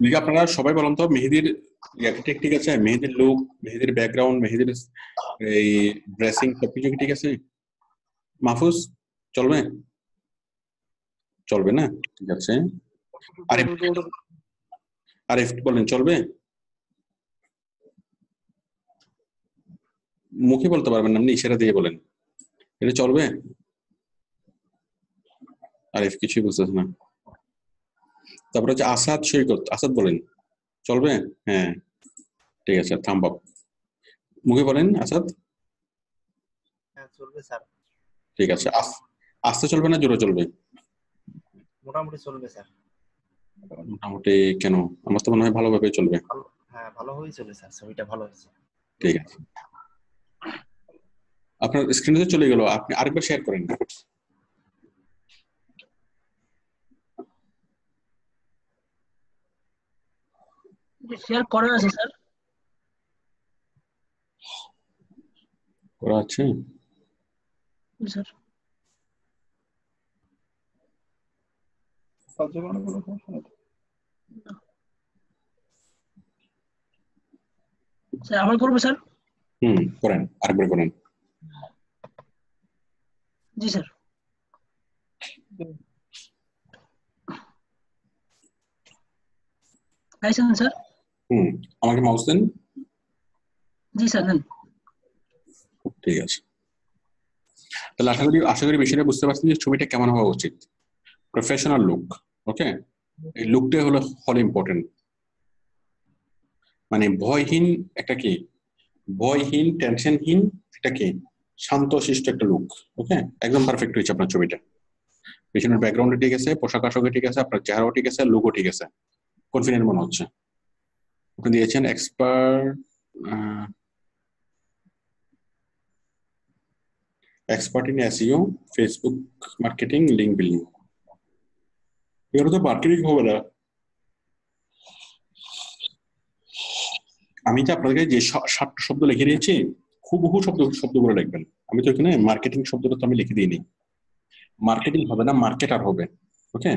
দেখি, আপনারা সবাই বলুন তো মেহেদির ঠিক আছে, মেহেদির লুক, মেহেদির ব্যাকগ্রাউন্ড, মেহেদির এই ড্রেসিং সবকিছু কি ঠিক আছে? মাহফুজ চলবে না? ঠিক আছে। আরিফ বলেন চলবে? মুখে বলতে পারবেন না, আপনি ইশারা দিয়ে বলেন, এটা চলবে? আরিফ কিছুই বুঝতেছে না। তারপরে হচ্ছে আসাদ সৈকত, আসাদ বলেন চলবে? হ্যাঁ, ঠিক আছে, থাম্ব আপ। মুখে বলেন আসাদ। হ্যাঁ চলবে স্যার। ঠিক আছে, আস্তে চলবে না জোরে চলবে? মোটামুটি চলবে স্যার। মোটামুটি কেন? আমার তো মনে হয় ভালোভাবে চলবে। হ্যাঁ ভালোভাবেই চলবে স্যার, ছবিটা ভালো হয়েছে। ঠিক আছে, আপনার স্ক্রিনে চলে গেল, আপনি আরেকবার শেয়ার করেন। শেয়ার করা আছে স্যার। করা আছে স্যার স্যার আবার করবো স্যার? করেন, আরেকবার করেন। জি স্যার। আইছেন স্যার? আমাকে মাউস দেন। জি স্যার দেন। ঠিক আছে, তাহলে আশা করি বিষয়টা বুঝতে পারছেন যে ছবিটা কেমন হওয়া উচিত। প্রফেশনাল লুক, ওকে। এই লুকটা হলো ইম্পর্টেন্ট, মানে ভয়হীন একটা কি, ভয়হীন টেনশনহীন একটা কি, শান্তশিষ্ট একটা লুক, ওকে। একদম পারফেক্ট হয়েছে আপনার ছবিটা। পিছনের ব্যাকগ্রাউন্ডে ঠিক আছে, পোশাক আশাকে ঠিক আছে, আপনার চেহারাও ঠিক আছে, লুকও ঠিক আছে, কনফিডেন্ট মনে হচ্ছে। আপনি দিয়েছেন expert in SEO, Facebook marketing, link building. এগুলো তো মার্কেটিং হবে না। আমি তো আপনাদেরকে যে 7টা শব্দ লিখে দিয়েছি, হুবহু শব্দগুলো লিখবেন। আমি তো এখানে মার্কেটিং শব্দটা তো আমি লিখে দিইনি। মার্কেটিং হবে না, মার্কেটার হবে, ওকে।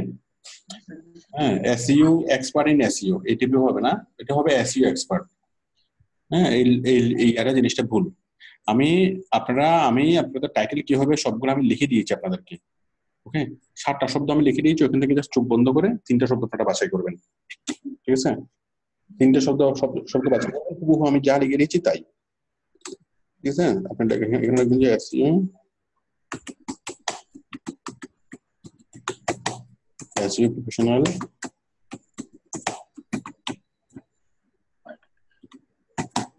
হ্যাঁ, SEO, expert in SEO, ATP হবে না, এটা হবে এসইও এক্সপার্ট। হ্যাঁ, এই জিনিসটা ভুল। আমি আপনাদের টাইটেল কি হবে সবগুলো আমি লিখে দিয়েছি আপনাদেরকে, ওকে। 7টা শব্দ আমি লিখে দিয়েছি, ওখান থেকে জাস্ট চোখ বন্ধ করে 3টা শব্দ আপনারা বাছাই করবেন, ঠিক আছে? 3টে শব্দ বাছাই করবেন, হুবহু আমি যা লিখে দিয়েছি তাই, ঠিক আছে? আপনি এখানে লিখবেন যে SEO professional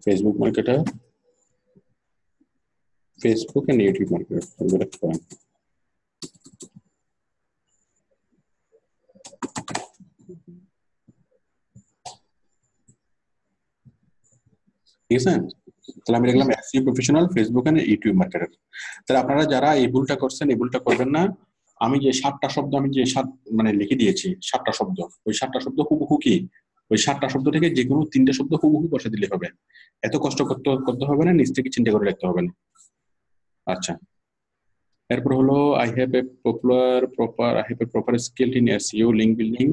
Facebook marketer, Facebook and YouTube marketer. ঠিক আছে, তাহলে আমি লিখলাম SEO professional, Facebook and YouTube marketer. তাহলে আপনারা যারা এই ভুলটা করছেন, এই ভুলটা করবেন না। আমি যে 7টা শব্দ আমি যে মানে লিখে দিয়েছি 7টা শব্দ, ওই 7টা শব্দ হুবহু কি ওই 7টা শব্দ থেকে যে কোনো 3টে শব্দ হুবহু বসে দিলে হবে। এত কষ্ট করতে হবে না, নিজ থেকে চিন্তা করে লিখতে হবে না। আচ্ছা, এরপর হলো I have a proper skill in SEO, link building,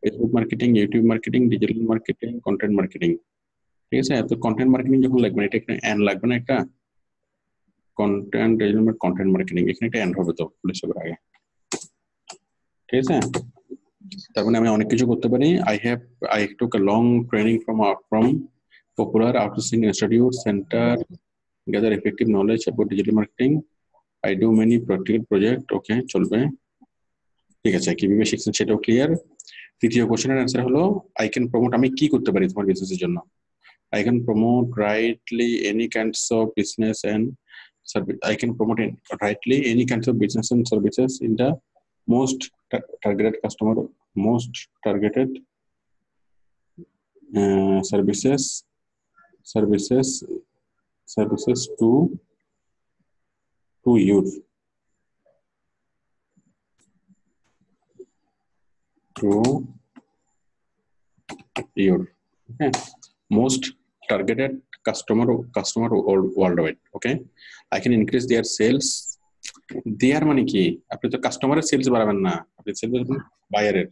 Facebook marketing, YouTube marketing, digital marketing, content marketing. ঠিক আছে, এত কন্টেন্ট মার্কেটিং যখন লাগবে এটা একটা এন্ড লাগবে না, একটা কন্টেন্ট মার্কেটিং এখানে একটা এন্ড হবে তো পুলিশ হবে আগে। ঠিক আছে, তার মানে আমি অনেক কিছু করতে পারি। I took a long training from popular outsourcing institute center, gather effective knowledge about digital marketing. I do many practical project. ওকে, চলবে। ঠিক আছে, কিভাবে শিখছেন সেটাও ক্লিয়ার। তৃতীয় কোশ্চেনের অ্যান্সার হলো I can promote, আমি কি করতে পারি তোমার বিজনেসের জন্য। I can promote rightly any kinds of business and service. I can promote rightly any kinds of business and services in the most targeted customer, most targeted services to your okay, most targeted customer worldwide. Okay, I can increase their sales. দেয়ার মানে কি, আপনি তো কাস্টমারের sales বাড়াবেন না, আপনি sales বাড়াবেন বায়ারের।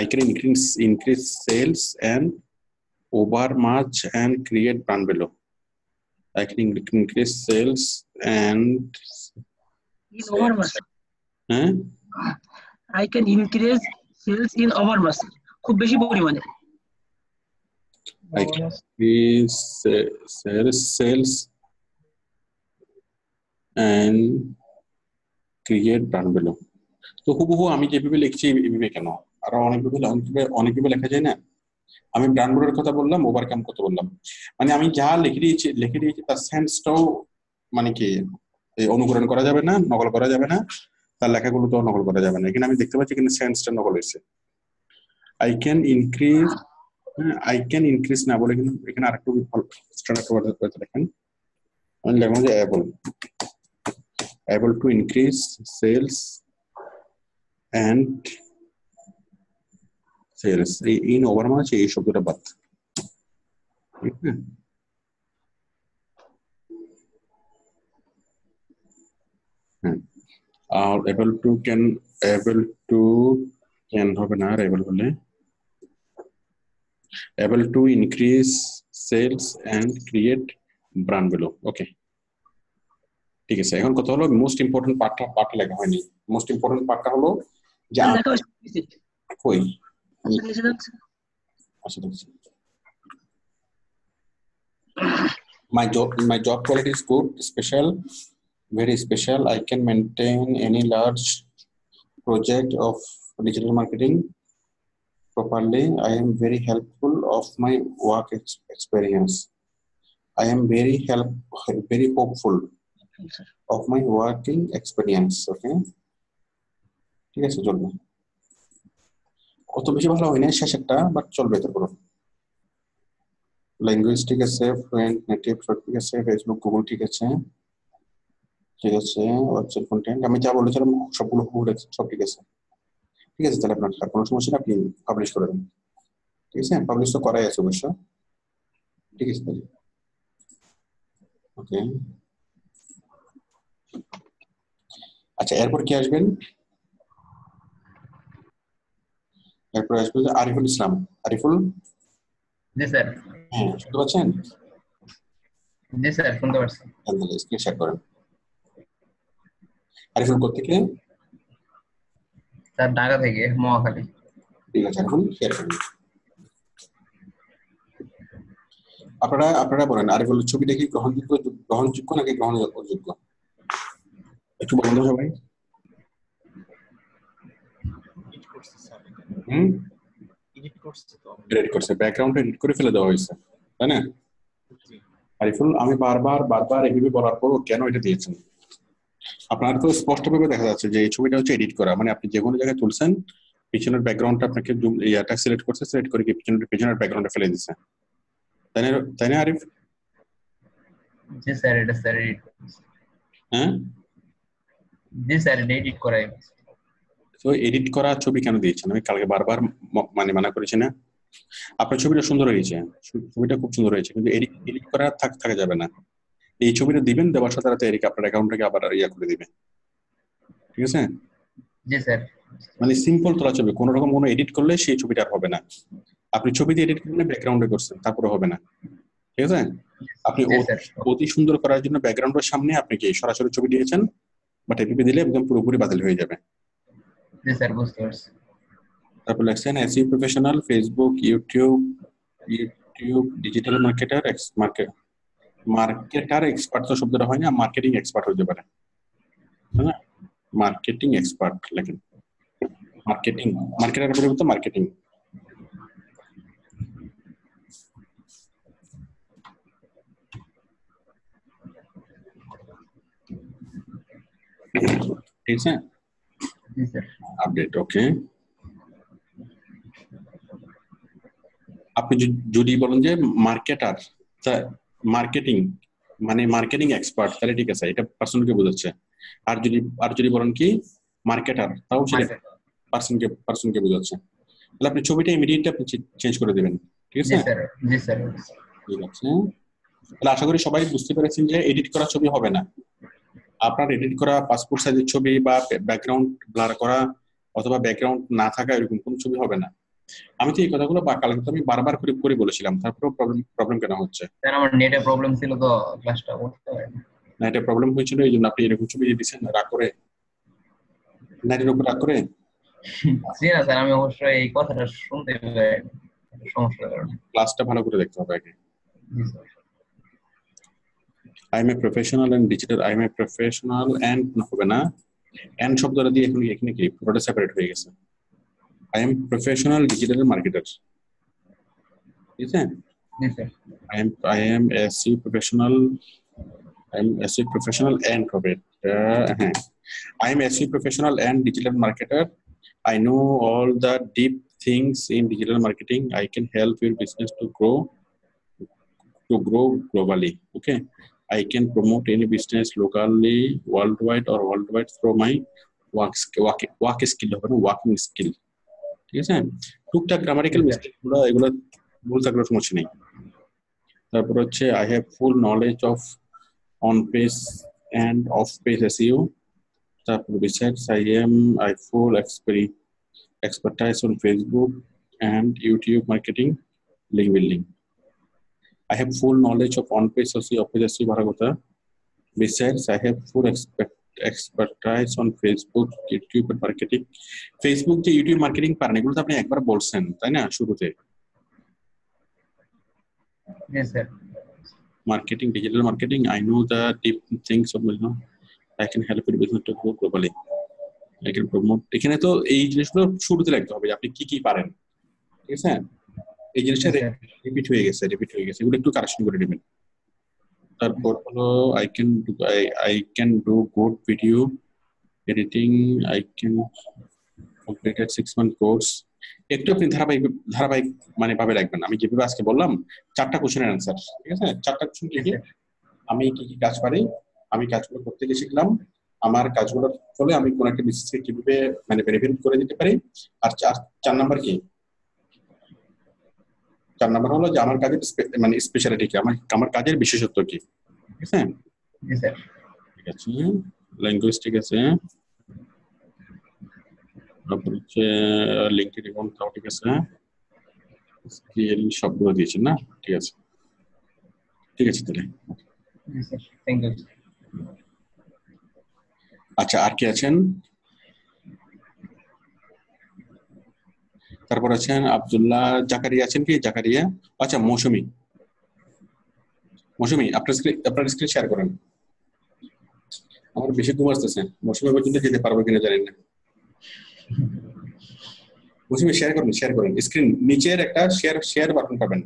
I can increase sales and overmatch and create brand value. I can increase sales and In overmass. হ্যাঁ I can increase sales in overmass. খুব বেশি পরিমাণে। I can increase sales and create brand value. তো হুবহু আমি যেভাবে লিখছি এইভাবে কেন, আরো অনেকভাবে লেখা যায় না। আমি ব্র্যান্ড ভ্যালুর কথা বললাম, ওভারকাম করতে বললাম, মানে আমি যা লিখে দিয়েছি তার সেন্সটাও মানে কি অনুকরণ করা যাবে না, নকল করা যাবে না, তার লেখাগুলো তো নকল করা যাবে না। এখানে আমি দেখতে পাচ্ছি কিন্তু সেন্সটা নকল হয়েছে। I can increase না বলে কিন্তু এখানে আরেকটু স্ট্যান্ডার্ড ওয়ার্ড দেখেন, আমি লিখলাম যে able to increase sales and sales in overmatch, এই শব্দটা বাদ। আর able to can হবে না, আর able হলে able to increase sales and create brand value. ওকে, ঠিক আছে। এখন কথা হলো মোস্ট ইম্পর্টেন্ট পার্ট লেখা হয়নি। মোস্ট ইম্পর্টেন্ট পার্টটা হলো যে কই my job quality is good, special, very special. I can maintain any large project of digital marketing properly. I am very helpful of my work experience. I am very hopeful of my working experience. Okay, ঠিক আছে, চলবে। অত বেশি ভালো হয় না শেষেরটা, but চলবে। তারপর ল্যাঙ্গুয়েজ ঠিক আছে, ফ্লুয়েন্ট, নেটিভ সব ঠিক আছে, ফেসবুক গুগল ঠিক আছে, ওয়েবসাইট কন্টেন্ট আমি যা বলেছিলাম সবগুলো সব ঠিক আছে। ঠিক আছে, তাহলে আপনার কোনো সমস্যা না, আপনি পাবলিশ করে দেন। ঠিক আছে, পাবলিশ তো করাই আছে অবশ্য। ঠিক আছে, তাহলে ওকে। আচ্ছা, এরপর কি আসবেন? এরপর আসবে আরিফুল ইসলাম। আরিফুল, জি স্যার। হ্যাঁ, শুনতে পাচ্ছেন? জি স্যার, শুনতে পাচ্ছি। তাহলে স্ক্রিন শেয়ার করেন। আরিফুল কোথেকে? স্যার ঢাকা থেকে, মহাখালী। ঠিক আছে, এখন শেয়ার করুন। আপনারা বলেন আরিফুল ছবি দেখি গ্রহণযোগ্য নাকি গ্রহণযোগ্য? একটু বলেন তো সবাই। এডিট করছে, ব্যাকগ্রাউন্ড এডিট করে ফেলে দেওয়া হয়েছে, তাই না? আরিফুল, আমি বারবার এইভাবে বলার পর কেন এটা দিয়েছেন? আপনার তো স্পষ্টভাবে দেখা যাচ্ছে যে এই ছবিটা হচ্ছে এডিট করা, মানে আপনি যে কোনো জায়গায় তুলছেন, পিছনের ব্যাকগ্রাউন্ডটা আপনাকে ইয়াটা সিলেক্ট করছে, সিলেক্ট করে পিছনের ব্যাকগ্রাউন্ডটা ফেলে দিচ্ছে, তাই না আরিফ? জি স্যার, এটা স্যার এডিট। হ্যাঁ, জি স্যার এডিট করাই তো এডিট করা ছবি কেন দিয়েছেন? আমি কালকে বারবার মানে মানা করেছি না? আপনার ছবিটা সুন্দর হয়েছে, ছবিটা খুব সুন্দর হয়েছে, কিন্তু এডিট করা থাকা যাবে না। এই ছবিটা দিবেন, দেওয়ার সাথে সাথে এরিক আপনার অ্যাকাউন্টটাকে আবার ইয়া করে দিবে, ঠিক আছে? জি স্যার মানে সিম্পল তোলা ছবি, কোনো রকম কোনো এডিট করলে সেই ছবিটা আর হবে না। আপনি ছবি দিয়ে এডিট করলে ব্যাকগ্রাউন্ডে করছেন, তারপরে হবে না, ঠিক আছে? আপনি জি স্যার অতি সুন্দর করার জন্য ব্যাকগ্রাউন্ডের সামনে আপনি কি সরাসরি ছবি দিয়েছেন, বাট এপিপি দিলে একদম পুরোপুরি বাতিল হয়ে যাবে। জি স্যার বুঝতে পারছি তারপর লেখছেন SEO professional, Facebook, YouTube, digital marketer, marketer expert তো শব্দটা হয় না, মার্কেটিং এক্সপার্ট হতে পারে, তাই না? মার্কেটিং এক্সপার্ট লেখেন, মার্কেটিং, মার্কেটার পরিবর্তে মার্কেটিং। ঠিক আছে, জি স্যার আপডেট ওকে। আপনি যদি বলেন যে মার্কেটার, মার্কেটিং মানে মার্কেটিং এক্সপার্ট, তাহলে ঠিক আছে, এটা পার্সনকে বোঝাচ্ছে। আর যদি বলেন কি মার্কেটার, তাও সেটা পার্সনকে বোঝাচ্ছে। তাহলে আপনি ছবিটা ইমিডিয়েটলি আপনি চেঞ্জ করে দেবেন, ঠিক জি আছে? স্যার জি স্যার ঠিক আছে, তাহলে আশা করি সবাই বুঝতে পেরেছেন যে এডিট করা ছবি হবে না। আপনার এডিট করা পাসপোর্ট সাইজের ছবি বা ব্যাকগ্রাউন্ড ব্লার করা অথবা ব্যাকগ্রাউন্ড না থাকা এরকম কোনো ছবি হবে না। আমি তো এই কথাগুলো কালকে তো আমি বারবার করে বলেছিলাম, তারপরেও প্রবলেম কেন হচ্ছে? স্যার আমার নেটে প্রবলেম ছিল তো ক্লাসটা করতে পারিনি না, এটা প্রবলেম হয়েছিল এই জন্য আপনি এরকম ছবি দিয়ে দিচ্ছেন রাগ করে, নারীর উপর রাগ করে। জি না স্যার আমি অবশ্যই এই কথাটা শুনতে পাইনি সমস্যার কারণে ক্লাসটা ভালো করে দেখতে হবে আগে। জি sir I am a professional and digital, I am a professional and হবে না, এন্ড শব্দটা দিয়ে এখানে কি পুরোটা সেপারেট হয়ে গেছে। I am professional digital marketer, ঠিক আছে? জি sir I am SC professional, I am SC professional and হবে হ্যাঁ, I am SC professional and digital marketer. I know all the deep things in digital marketing. I can help your business to grow globally. Okay, I can promote any business locally, worldwide through my work skill হবে না, working skill, ঠিক আছে? টুকটাক grammatical mistake গুলো এগুলো ভুল থাকলে সমস্যা নেই। তারপর হচ্ছে I have full knowledge of on page and off page SEO. তারপর besides I full expertise on Facebook and YouTube marketing, link building. I have full knowledge of on page SEO, off page SEO ভালো কথা। Besides I have full expertise on Facebook, YouTube marketing. Facebook যে YouTube marketing পারেন এগুলো তো আপনি একবার বলছেন তাই না শুরুতে? জি sir Marketing, digital marketing, I know the deep things of, I can help your business to grow globally. I can promote. এখানে তো এই জিনিসগুলো শুরুতে লিখতে হবে যে আপনি কি কি পারেন, ঠিক আছে? এই জিনিসটা জি স্যার রিপিট হয়ে গেছে এগুলো একটু কারেকশন করে নেবেন। তারপর হলো I can do good video editing, I can complete 6-month course. একটু আপনি ধারাবাহিক মানে ভাবে রাখবেন। আমি যেভাবে আজকে বললাম 4টা কোশ্চেনের অ্যান্সার, ঠিক আছে? 4টা কোশ্চেন কি কি, আমি কি কি কাজ পারি, আমি কাজগুলো করতে গিয়ে শিখলাম, আমার কাজগুলোর ফলে আমি কোন একটা বিজনেসকে কিভাবে মানে বেনিফিট করে দিতে পারি, আর 4 নাম্বার কি, 4 নাম্বার হলো যে আমার কাজের মানে স্পেশালিটি কি, আমার কাজের বিশেষত্ব কি, ঠিক আছে? জি স্যার ঠিক আছে, ল্যাঙ্গুয়েজ ঠিক আছে, তারপর হচ্ছে লিঙ্কড অ্যাকাউন্ট তাও ঠিক আছে, স্কিল সবগুলো দিয়েছেন না? ঠিক আছে তাহলে। জি স্যার থ্যাংক ইউ আচ্ছা, আর কি আছেন? তারপর আছেন আব্দুল্লাহ, জাকারিয়া আছেন কি? জাকারিয়া, আচ্ছা মৌসুমী আপনার স্ক্রিন শেয়ার করেন। আমার বেশি ঘুম আসতেছে, মৌসুমী পর্যন্ত যেতে পারবো কিনা জানি না। মৌসুমী শেয়ার করেন স্ক্রিন, নিচের একটা শেয়ার বাটন পাবেন,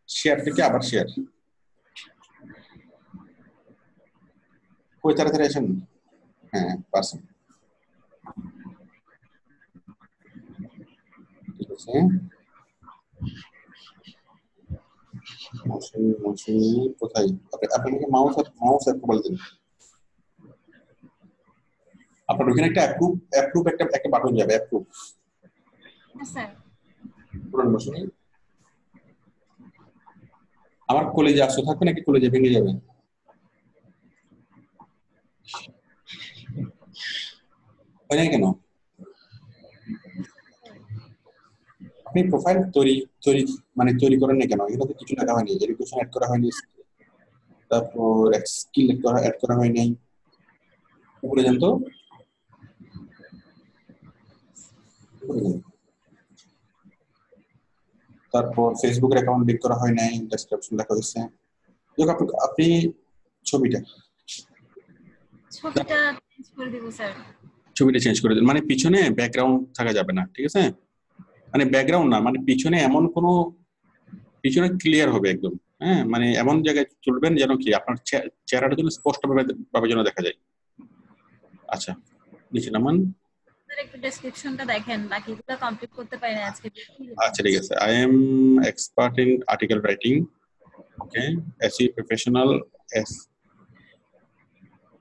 শেয়ার থেকে আবার শেয়ার। কই তাড়াতাড়ি আসেন, হ্যাঁ পারছেন, ঠিক আছে। মৌসুমী কোথায়? আপনাকে মাউস একটু বলে দিন। আপনার ওখানে একটা অ্যাপ্রুভ একটা বাটন যাবে, অ্যাপ্রুভ। হ্যাঁ স্যার। পুরান বছরে আমার কলেজে আসতে থাকবে নাকি কলেজে ভেঙে যাবে? হয় নাই কেন? আপনি প্রোফাইল তৈরি করেন না কেন? এগুলো তো কিছু লেখা হয়নি, এডুকেশন অ্যাড করা হয়নি, তারপর স্কিল অ্যাড করা হয় নাই। উপরে যান তো, তারপর ফেসবুকের অ্যাকাউন্ট লিংক করা হয় নাই, ডেসক্রিপশন লেখা হয়েছে। আপনি ছবিটা চেঞ্জ করে দিব স্যার। ছবিটা চেঞ্জ করে দিন, মানে পিছনে ব্যাকগ্রাউন্ড থাকা যাবে না, ঠিক আছে? মানে ব্যাকগ্রাউন্ড না, মানে পিছনে এমন কোনো, পিছনে ক্লিয়ার হবে একদম, হ্যাঁ, মানে এমন জায়গায় চলবেন যেন কি আপনার চেহারাটা যেন স্পষ্টভাবে যেন দেখা যায়। আচ্ছা, নিচে নামান। স্যার একটু ডেসক্রিপশনটা দেখেন, বাকিগুলো কমপ্লিট করতে পারি না আজকে। আচ্ছা ঠিক আছে, I am expert in article writing, okay, SEO professional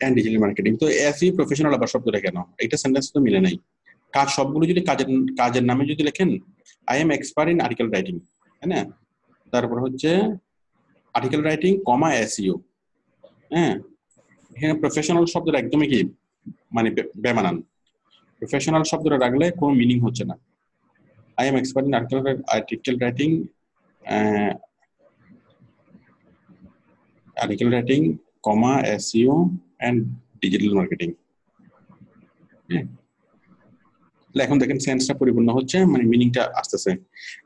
and digital marketing. তো এসইও প্রফেশনাল আবার শব্দটা কেন? এটা সেন্টেন্স তো মিলে নাই। কাজ সবগুলো যদি কাজের নামে যদি লেখেন I am expert in article writing, তাই না? তারপর হচ্ছে আর্টিকেল রাইটিং কমা এসইও, হ্যাঁ, এখানে প্রফেশনাল শব্দটা একদমই কি মানে বেমানান। প্রফেশনাল শব্দটা রাখলে কোনো মিনিং হচ্ছে না। I am expert in article writing comma SEO and digital marketing. এখন দেখেন সেন্সটা পরিপূর্ণ হচ্ছে, মানে মিনিংটা আসতেছে।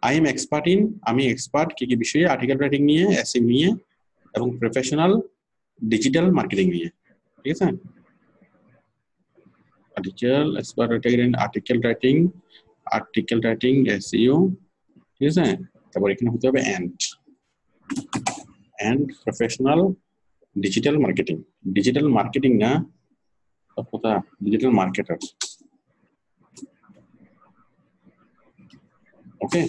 আই এম এক্সপার্ট ইন, আমি এক্সপার্ট কি কি বিষয়ে? আর্টিকেল রাইটিং নিয়ে, এসইও নিয়ে, এবং প্রফেশনাল ডিজিটাল মার্কেটিং নিয়ে, ঠিক আছে? আর্টিকেল রাইটিং এসইও, ঠিক আছে? তারপর এখানে হতে হবে এন্ড প্রফেশনাল ডিজিটাল মার্কেটিং না, কথা ডিজিটাল মার্কেটার। ওকে,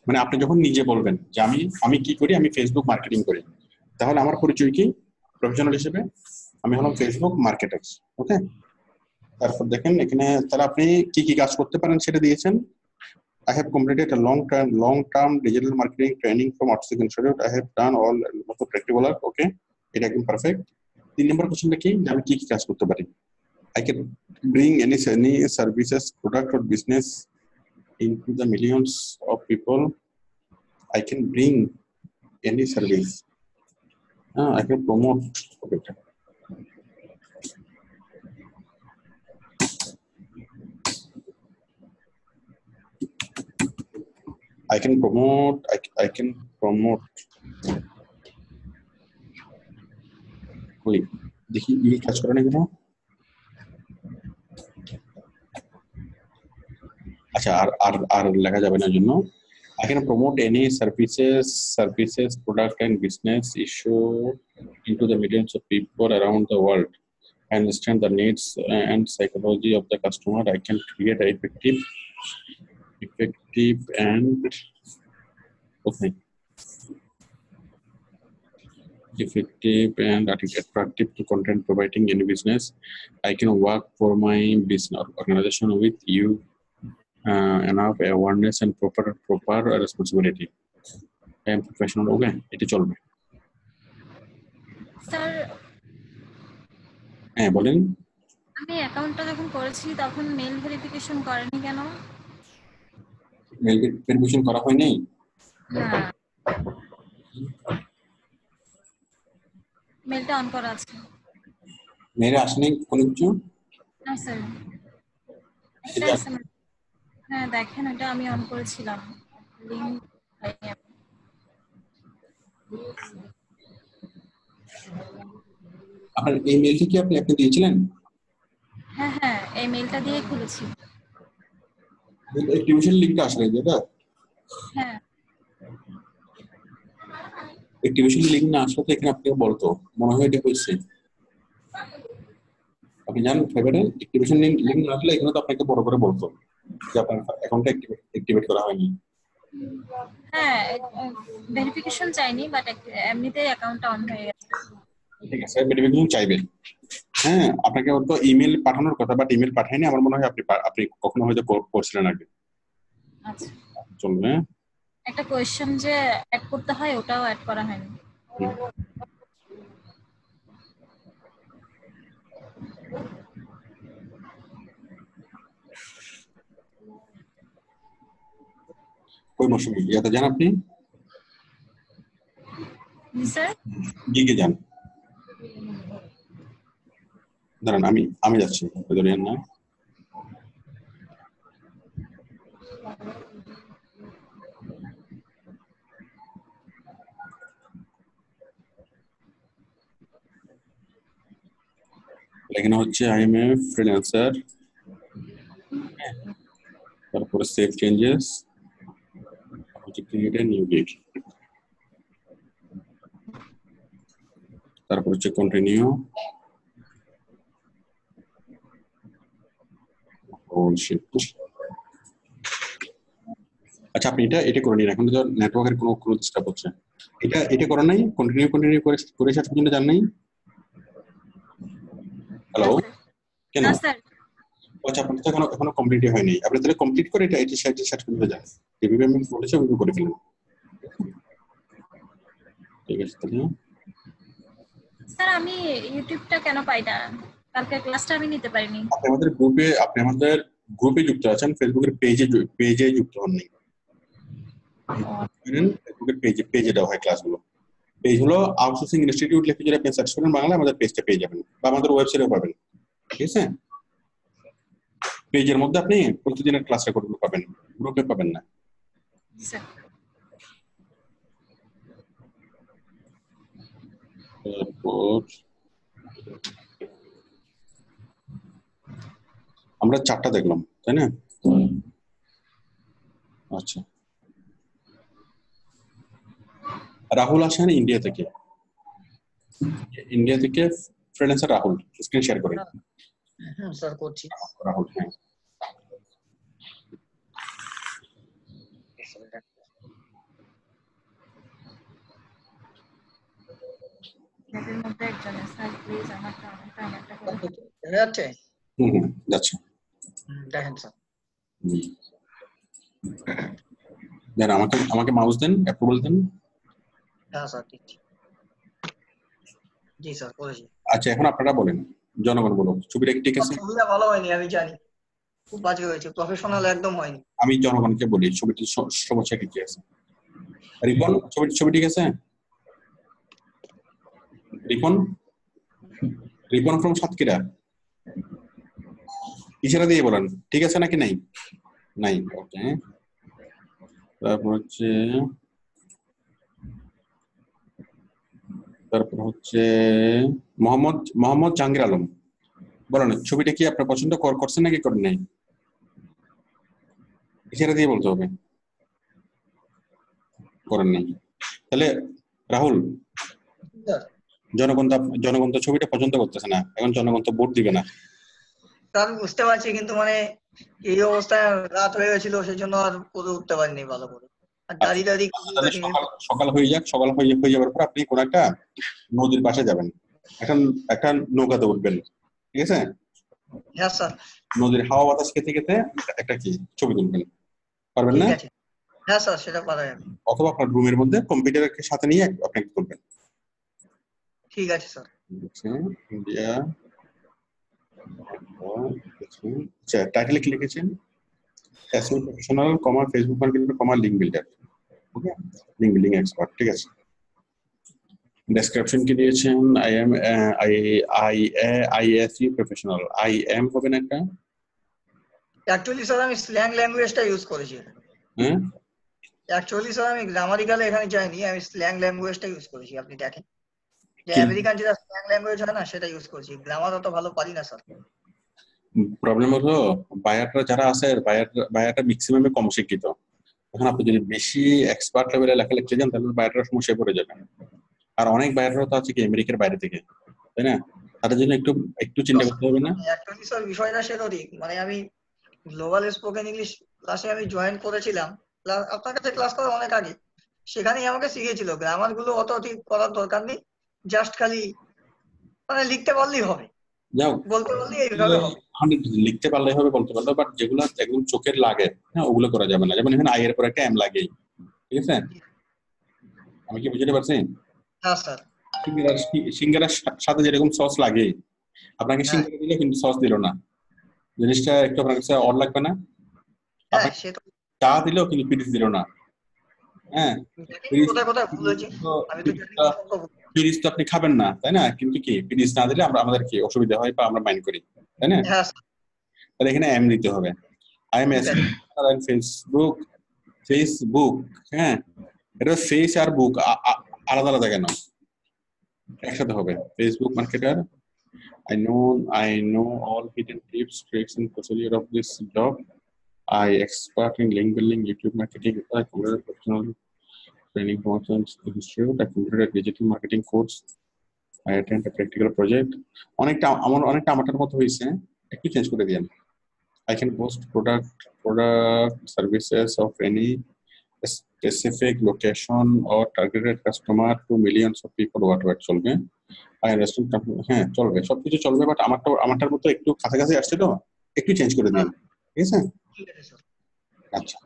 মানে আপনি যখন নিজে বলবেন যে আমি কি করি, আমি ফেসবুক মার্কেটিং করি, তাহলে আমার পরিচয় কি প্রফেশনাল হিসেবে? আমি হলাম ফেসবুক মার্কেটার। ওকে, তারপর দেখেন এখানে তাহলে আপনি কি কি কাজ করতে পারেন সেটা দিয়েছেন। I have completed a long-term digital marketing training from Oxford Institute. I have done all of the practical work. Okay, এটা একদম পারফেক্ট। 3 নম্বর কোশ্চেনটা কি? আমি কি কি কাজ করতে পারি? I can bring any services, product or business into the millions of people. I can bring any service. I can promote. Okay. I can promote. Wait, দেখি এই কাজ করে না কেন? আচ্ছা, আর লেখা যাবে না জন্য। I can promote any services, product and business issue into the millions of people around the world. I understand the needs and psychology of the customer. I can create an effective and attractive to content providing any business. I can work for my business organization with you enough awareness and proper responsibility. I am professional. Okay, এটা চলবে। Sir হ্যাঁ বলেন। আমি অ্যাকাউন্টটা যখন করেছি তখন mail verification করেনি কেন? মেল ভেরিফিকেশন করা হয়নি? না, মেলটা অন করা আছে। মেরে আসেনি কোনো কিছু? না স্যার, হ্যাঁ দেখেন এটা আমি অন করেছিলাম, লিংক পাইনি আমি। আপনার এই মেলটি কি আপনি দিয়েছিলেন? হ্যাঁ, এই মেলটা দিয়ে খুলেছি। অ্যাক্টিভেশন লিংকটা আসলে যেটা? হ্যাঁ, অ্যাক্টিভেশন লিংক না আসলে তো এখানে আপনাকে বলতো, মনে হয় এটা হয়েছে। আপনি জানেন ফেভারে অ্যাক্টিভেশন লিংক না আসলে এখানে তো আপনাকে বড় করে বলতো যে আপনার অ্যাকাউন্টটা অ্যাক্টিভেট করা হয়নি। হ্যাঁ ভেরিফিকেশন চাইনি, বাট এমনিতেই অ্যাকাউন্টটা অন হয়ে গেছে। ঠিক আছে, ভেরিফিকেশন চাইবেন। হ্যাঁ, আপনাকে ওর তো ইমেল পাঠানোর কথা, বাট ইমেল পাঠায়নি। আমার মনে হয় আপনি কখনো হয়তো করছিলেন আগে। আচ্ছা, চলবে। একটা কোয়েশ্চেন যে অ্যাড করতে হয় ওটাও অ্যাড করা হয়নি। ওই মৌসুমে ইয়াতে যান আপনি, জি স্যার। গিগে যান। দাঁড়ান, আমি যাচ্ছি, ধরিয়েন না। এখানে হচ্ছে আই এম এ ফ্রিল্যান্সার, তারপরে সেভ চেঞ্জেস, হচ্ছে ক্রিয়েট এ নিউ গিগ, তারপর হচ্ছে কন্টিনিউ, আচ্ছা আপনি এটা করে নিন। এখন তো নেটওয়ার্কের কোনো ডিস্টার্ব হচ্ছে। এটা করা নাই, কন্টিনিউ করে শেষ পর্যন্ত যান নাই। হ্যালো, কেন? না স্যার, আচ্ছা আপনার তো এখনো কমপ্লিট হয়নি। আপনি তাহলে কমপ্লিট করে এটা শেষ পর্যন্ত যান। যেভাবে আমি বলেছি ওইভাবে করে ফেলুন। ঠিক আছে তাহলে। স্যার আমি ইউটিউবটা কেন পাই না? কালকে ক্লাসটা আমি নিতে পারিনি। আপনি আমাদের গ্রুপে যুক্ত আছেন, ফেসবুকের পেজে যুক্ত হননি। ফেসবুকের পেজে দেওয়া হয় ক্লাসগুলো। পেজ হলো আউটসোর্সিং ইনস্টিটিউট লিখে যদি আপনি সার্চ করেন বাংলা, আমাদের পেজটা পেয়ে যাবেন, বা আমাদের ওয়েবসাইটেও পাবেন। ঠিক আছে, পেজের মধ্যে আপনি প্রতিদিনের ক্লাস রেকর্ডগুলো পাবেন, গ্রুপে পাবেন না। স্যার তারপর আমরা 4টা দেখলাম, তাই না? আচ্ছা, রাহুল আসেন ইন্ডিয়া থেকে। ফ্রিল্যান্সার রাহুল স্ক্রিন শেয়ার করেন। হ্যাঁ স্যার করছি। রাহুল, হ্যাঁ। এদের মধ্যে একজন স্যার প্লিজ আমারটা করে দেখা যাচ্ছে? যাচ্ছে। দেখেন স্যার। দেন আমাকে মাউস দেন, অ্যাপ্রুভাল দেন। হ্যাঁ স্যার ঠিক। জি স্যার করেছি। আচ্ছা এখন আপনারা বলেন, জনগণ বলো, ছবিটা কি ঠিক আছে? ছবিটা ভালো হয়নি আমি জানি, খুব বাজে হয়েছে, প্রফেশনাল একদম হয়নি। আমি জনগণকে বলি ছবিটির সমস্যা কি আছে। রিপন, ছবি ঠিক আছে? রিপন ফ্রম সাতক্ষীরা, ইশারা দিয়ে বলেন ঠিক আছে নাকি নাই? নাই, ওকে। তারপর হচ্ছে মোহাম্মদ জাহাঙ্গীর আলম, বলেন ছবিটা কি আপনার পছন্দ করছেন নাকি করেন নাই? ইশারা দিয়ে বলতে হবে, করেন নাই। তাহলে রাহুল, জনগণ তো ছবিটা পছন্দ করতেছে না, এখন জনগণ তো ভোট দিবে না। স্যার বুঝতে পারছি, কিন্তু মানে এই অবস্থায় রাত হয়ে গেছিল, সেই জন্য আর করে উঠতে পারিনি ভালো করে। আর দাঁড়িয়ে সকাল হয়ে যাক, সকাল হয়ে যাওয়ার পর আপনি কোন একটা নদীর পাশে যাবেন, একটা নৌকাতে উঠবেন, ঠিক আছে? হ্যাঁ স্যার। নদীর হাওয়া বাতাস খেতে খেতে একটা কি ছবি তুলবেন, পারবেন না? হ্যাঁ স্যার সেটা পারা যাবে। অথবা আপনার রুমের মধ্যে কম্পিউটারের সাথে নিয়ে আপনি তুলবেন। ঠিক আছে স্যার। ইন্ডিয়া, আচ্ছা টাইটেলে কি লিখেছেন? SEO professional, Facebook marketing, link builder. Okay, link building expert, ঠিক আছে। ডেসক্রিপশন কি দিয়েছেন? আইএসইউ প্রফেশনাল, আইএম হবে না একটা? অ্যাকচুয়ালি স্যার আমি স্ল্যাং ল্যাঙ্গুয়েজটা ইউজ করেছি। হ্যাঁ, অ্যাকচুয়ালি স্যার আমি গ্রামারিক্যালে এখানে যাইনি, আমি স্ল্যাং ল্যাঙ্গুয়েজটা ইউজ করেছি। আপনি দেখেন যে আমেরিকান যেটা স্ল্যাং ল্যাঙ্গুয়েজ হয় না, সেটা ইউজ করেছি। গ্রামার অত ভালো পারি না স্যার। প্রবলেম হলো বায়াররা যারা আছে, বায়াররা ম্যাক্সিমামে কম শিক্ষিত। এখন আপনি যদি বেশি এক্সপার্ট লেভেলে লেখা লিখতে যান তাহলে বায়াররা সমস্যায় পড়ে যাবেন। আর অনেক বায়াররা তো আছে কি আমেরিকার বাইরে থেকে, তাই না? তাদের জন্য একটু চিন্তা করতে হবে না? অ্যাকচুয়ালি স্যার বিষয়টা সেটা ঠিক, মানে আমি গ্লোবাল স্পোকেন ইংলিশ ক্লাসে আমি জয়েন করেছিলাম, আপনার কাছে ক্লাস করার অনেক আগে। সেখানেই আমাকে শিখিয়েছিল গ্রামার গুলো অত ঠিক করার দরকার নেই, জাস্ট খালি মানে লিখতে পারলেই হবে। যাও বলতে বলতে এইভাবে হবে। 100 লিখতে পারলে হবে, বলতে পারলে, বাট যেগুলো একদম চোখের লাগে, হ্যাঁ, ওগুলো করা যাবে না। যেমন এখানে আই এর পর একটা এম লাগেই, ঠিক আছে? আমি কি বুঝতে পারছি? হ্যাঁ স্যার। সিঙ্গারার সাথে যেরকম সস লাগে, আপনাকে হ্যাঁ সিঙ্গারা দিলে কিন্তু সস দিল না, জিনিসটা একটু আপনার কাছে অড লাগবে না? হ্যাঁ, আপনাকে সে তো চা দিলেও কিন্তু পিরিচ দিল না, হ্যাঁ। দেখেন কোথায় কোথায় ভুল হয়েছে, আমি তো জানি অসংখ্য ভুল। পিরিচ তো আপনি খাবেন না, তাই না? কিন্তু কি পিরিচ না দিলে আমাদের কি অসুবিধা হয় বা আমরা মাইন্ড করি, তাই না? হ্যাঁ স্যার, তাহলে এখানে এম দিতে হবে। আই এম ঠিক আছে। ফেসবুক, ফেসবুক, হ্যাঁ, এটা ফেস আর বুক আলাদা আলাদা কেন? একসাথে হবে। Facebook marketer, I know all hidden tips, tricks, and procedure of this job. I expert in link building, YouTube marketing, I completed professional training promotions institute, I completed digital marketing course, I attend a practical project. অনেকটা আমারটার মতো হয়েছে, একটু change করে দিয়েন। I can post product services of any specific location or targeted customer to millions of people worldwide, চলবে? I understand company, হ্যাঁ চলবে, সবকিছু চলবে, বাট আমারটার মতো একটু কাছাকাছি আসছে, তো একটু চেঞ্জ করে দিন, ঠিক আছে? ঠিক আছে স্যার। আচ্ছা,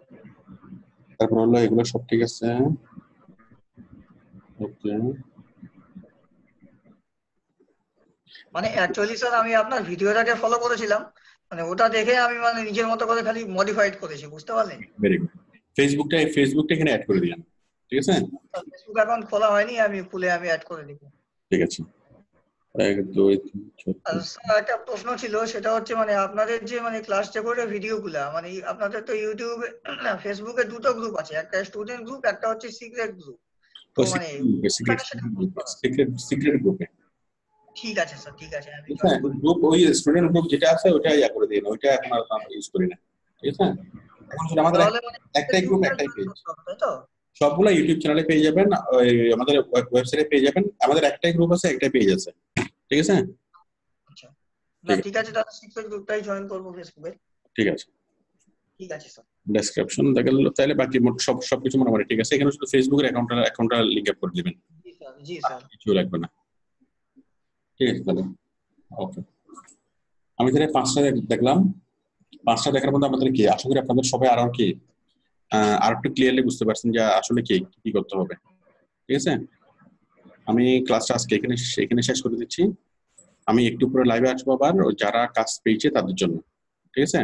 তারপর হলো এগুলো সব ঠিক আছে, ওকে। মানে অ্যাকচুয়ালি স্যার আমি আপনার ভিডিওটাকে ফলো করেছিলাম, মানে ওটা দেখে আমি মানে নিজের মতো করে খালি মডিফাইড করেছি, বুঝতে পারলেন? Very good. ফেসবুকটা এখানে অ্যাড করে দিন, ঠিক আছে? ফেসবুক অ্যাকাউন্ট খোলা হয়নি, আমি খুলে আমি অ্যাড করে দিব। ঠিক আছে। 1 2 3 আর 4 স্যার একটা প্রশ্ন ছিল, সেটা হচ্ছে মানে আপনাদের যে মানে ক্লাস রেকর্ডের ভিডিওগুলা, মানে আপনাদের তো ইউটিউবে ফেসবুকে দুটো গ্রুপ আছে, একটা স্টুডেন্ট গ্রুপ, একটা হচ্ছে সিক্রেট গ্রুপ। তো মানে সিক্রেট গ্রুপে, ঠিক আছে স্যার, ঠিক আছে, আমি ঠিক আছে? গ্রুপ ওই স্টুডেন্ট গ্রুপ যেটা আছে ওটা ইয়া করে দিন, ওইটা এখন আর আমরা ইউজ করি না, ঠিক আছে? এখন শুধু আমাদের তাহলে মানে একটাই গ্রুপ, একটাই পেজ, তাই তো? সবগুলা ইউটিউব চ্যানেলে পেয়ে যাবেন, ওই আমাদের ওয়েবসাইটে পেয়ে যাবেন। আমাদের একটাই গ্রুপ আছে, একটাই পেজ আছে, ঠিক আছে? আচ্ছা, না ঠিক আছে, তাহলে সিক্রেট গ্রুপটাই জয়েন করবো ফেসবুকে। ঠিক আছে, ঠিক আছে স্যার। ডেসক্রিপশন দেখা গেল, তাহলে বাকি সবকিছু মোটামুটি ঠিক আছে। এখানে শুধু ফেসবুকের অ্যাকাউন্টটা লিংক আপ করে দিবেন, জি স্যার, জি স্যার। কিছু লাগবে না, ঠিক আছে? তাহলে ওকে, আমি তাহলে 5টা দেখলাম। 5টা দেখার মধ্যে আমাদের কি, আশা করি আপনাদের সবাই আরো কি আর একটু ক্লিয়ারলি বুঝতে পারছেন যে আসলে কি করতে হবে, ঠিক আছে? আমি ক্লাসটা আজকে এখানে শেষ করে দিচ্ছি। আমি একটু পরে লাইভে আসবো আবার, যারা কাজ পেয়েছে তাদের জন্য, ঠিক আছে?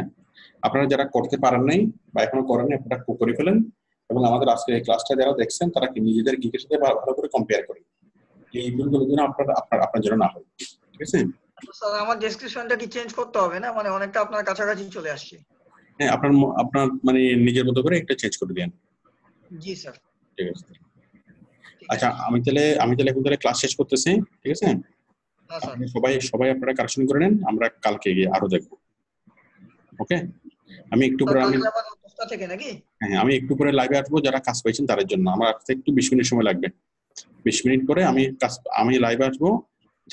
আপনারা যারা করতে পারেন নাই বা এখনো করেন নাই, আপনারা করে ফেলেন, এবং আমাদের আজকে এই ক্লাসটা যারা দেখছেন তারা কি নিজেদের গিকের সাথে ভালো করে কম্পেয়ার করেন, এই ভুলগুলো যেন আপনার জন্য না হয়, ঠিক আছে? স্যার আমার ডেসক্রিপশনটা কি চেঞ্জ করতে হবে না? মানে অনেকটা আপনার কাছাকাছি চলে আসছে। হ্যাঁ, আপনার মানে নিজের মতো করে একটা চেঞ্জ করে দেন। জি স্যার। ঠিক আছে। আচ্ছা, আমি তাহলে এখন ক্লাস শেষ করতেছি, ঠিক আছে? হ্যাঁ স্যার। আপনি সবাই আপনারা কারেকশন করে নেন, আমরা কালকে গিয়ে আরো দেখবো, ওকে? আমি একটু পরে থেকে নাকি? হ্যাঁ, আমি একটু পরে লাইভে আসবো যারা কাজ পাইছেন তাদের জন্য। আমার আসতে একটু 20 মিনিট সময় লাগবে, 20 মিনিট পরে আমি লাইভে আসবো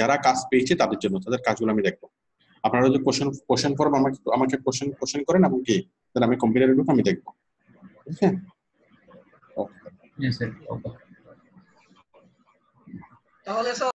যারা কাজ পেয়েছে তাদের জন্য, তাদের কাজগুলো আমি দেখবো। আপনারা যদি কোশ্চেন ফর্ম আমাকে কোশ্চেন করেন, এবং কি তাহলে আমি কম্পিউটারের গ্রুপ আমি দেখবো, ঠিক আছে? জি স্যার, ওকে। তাহলে স্যার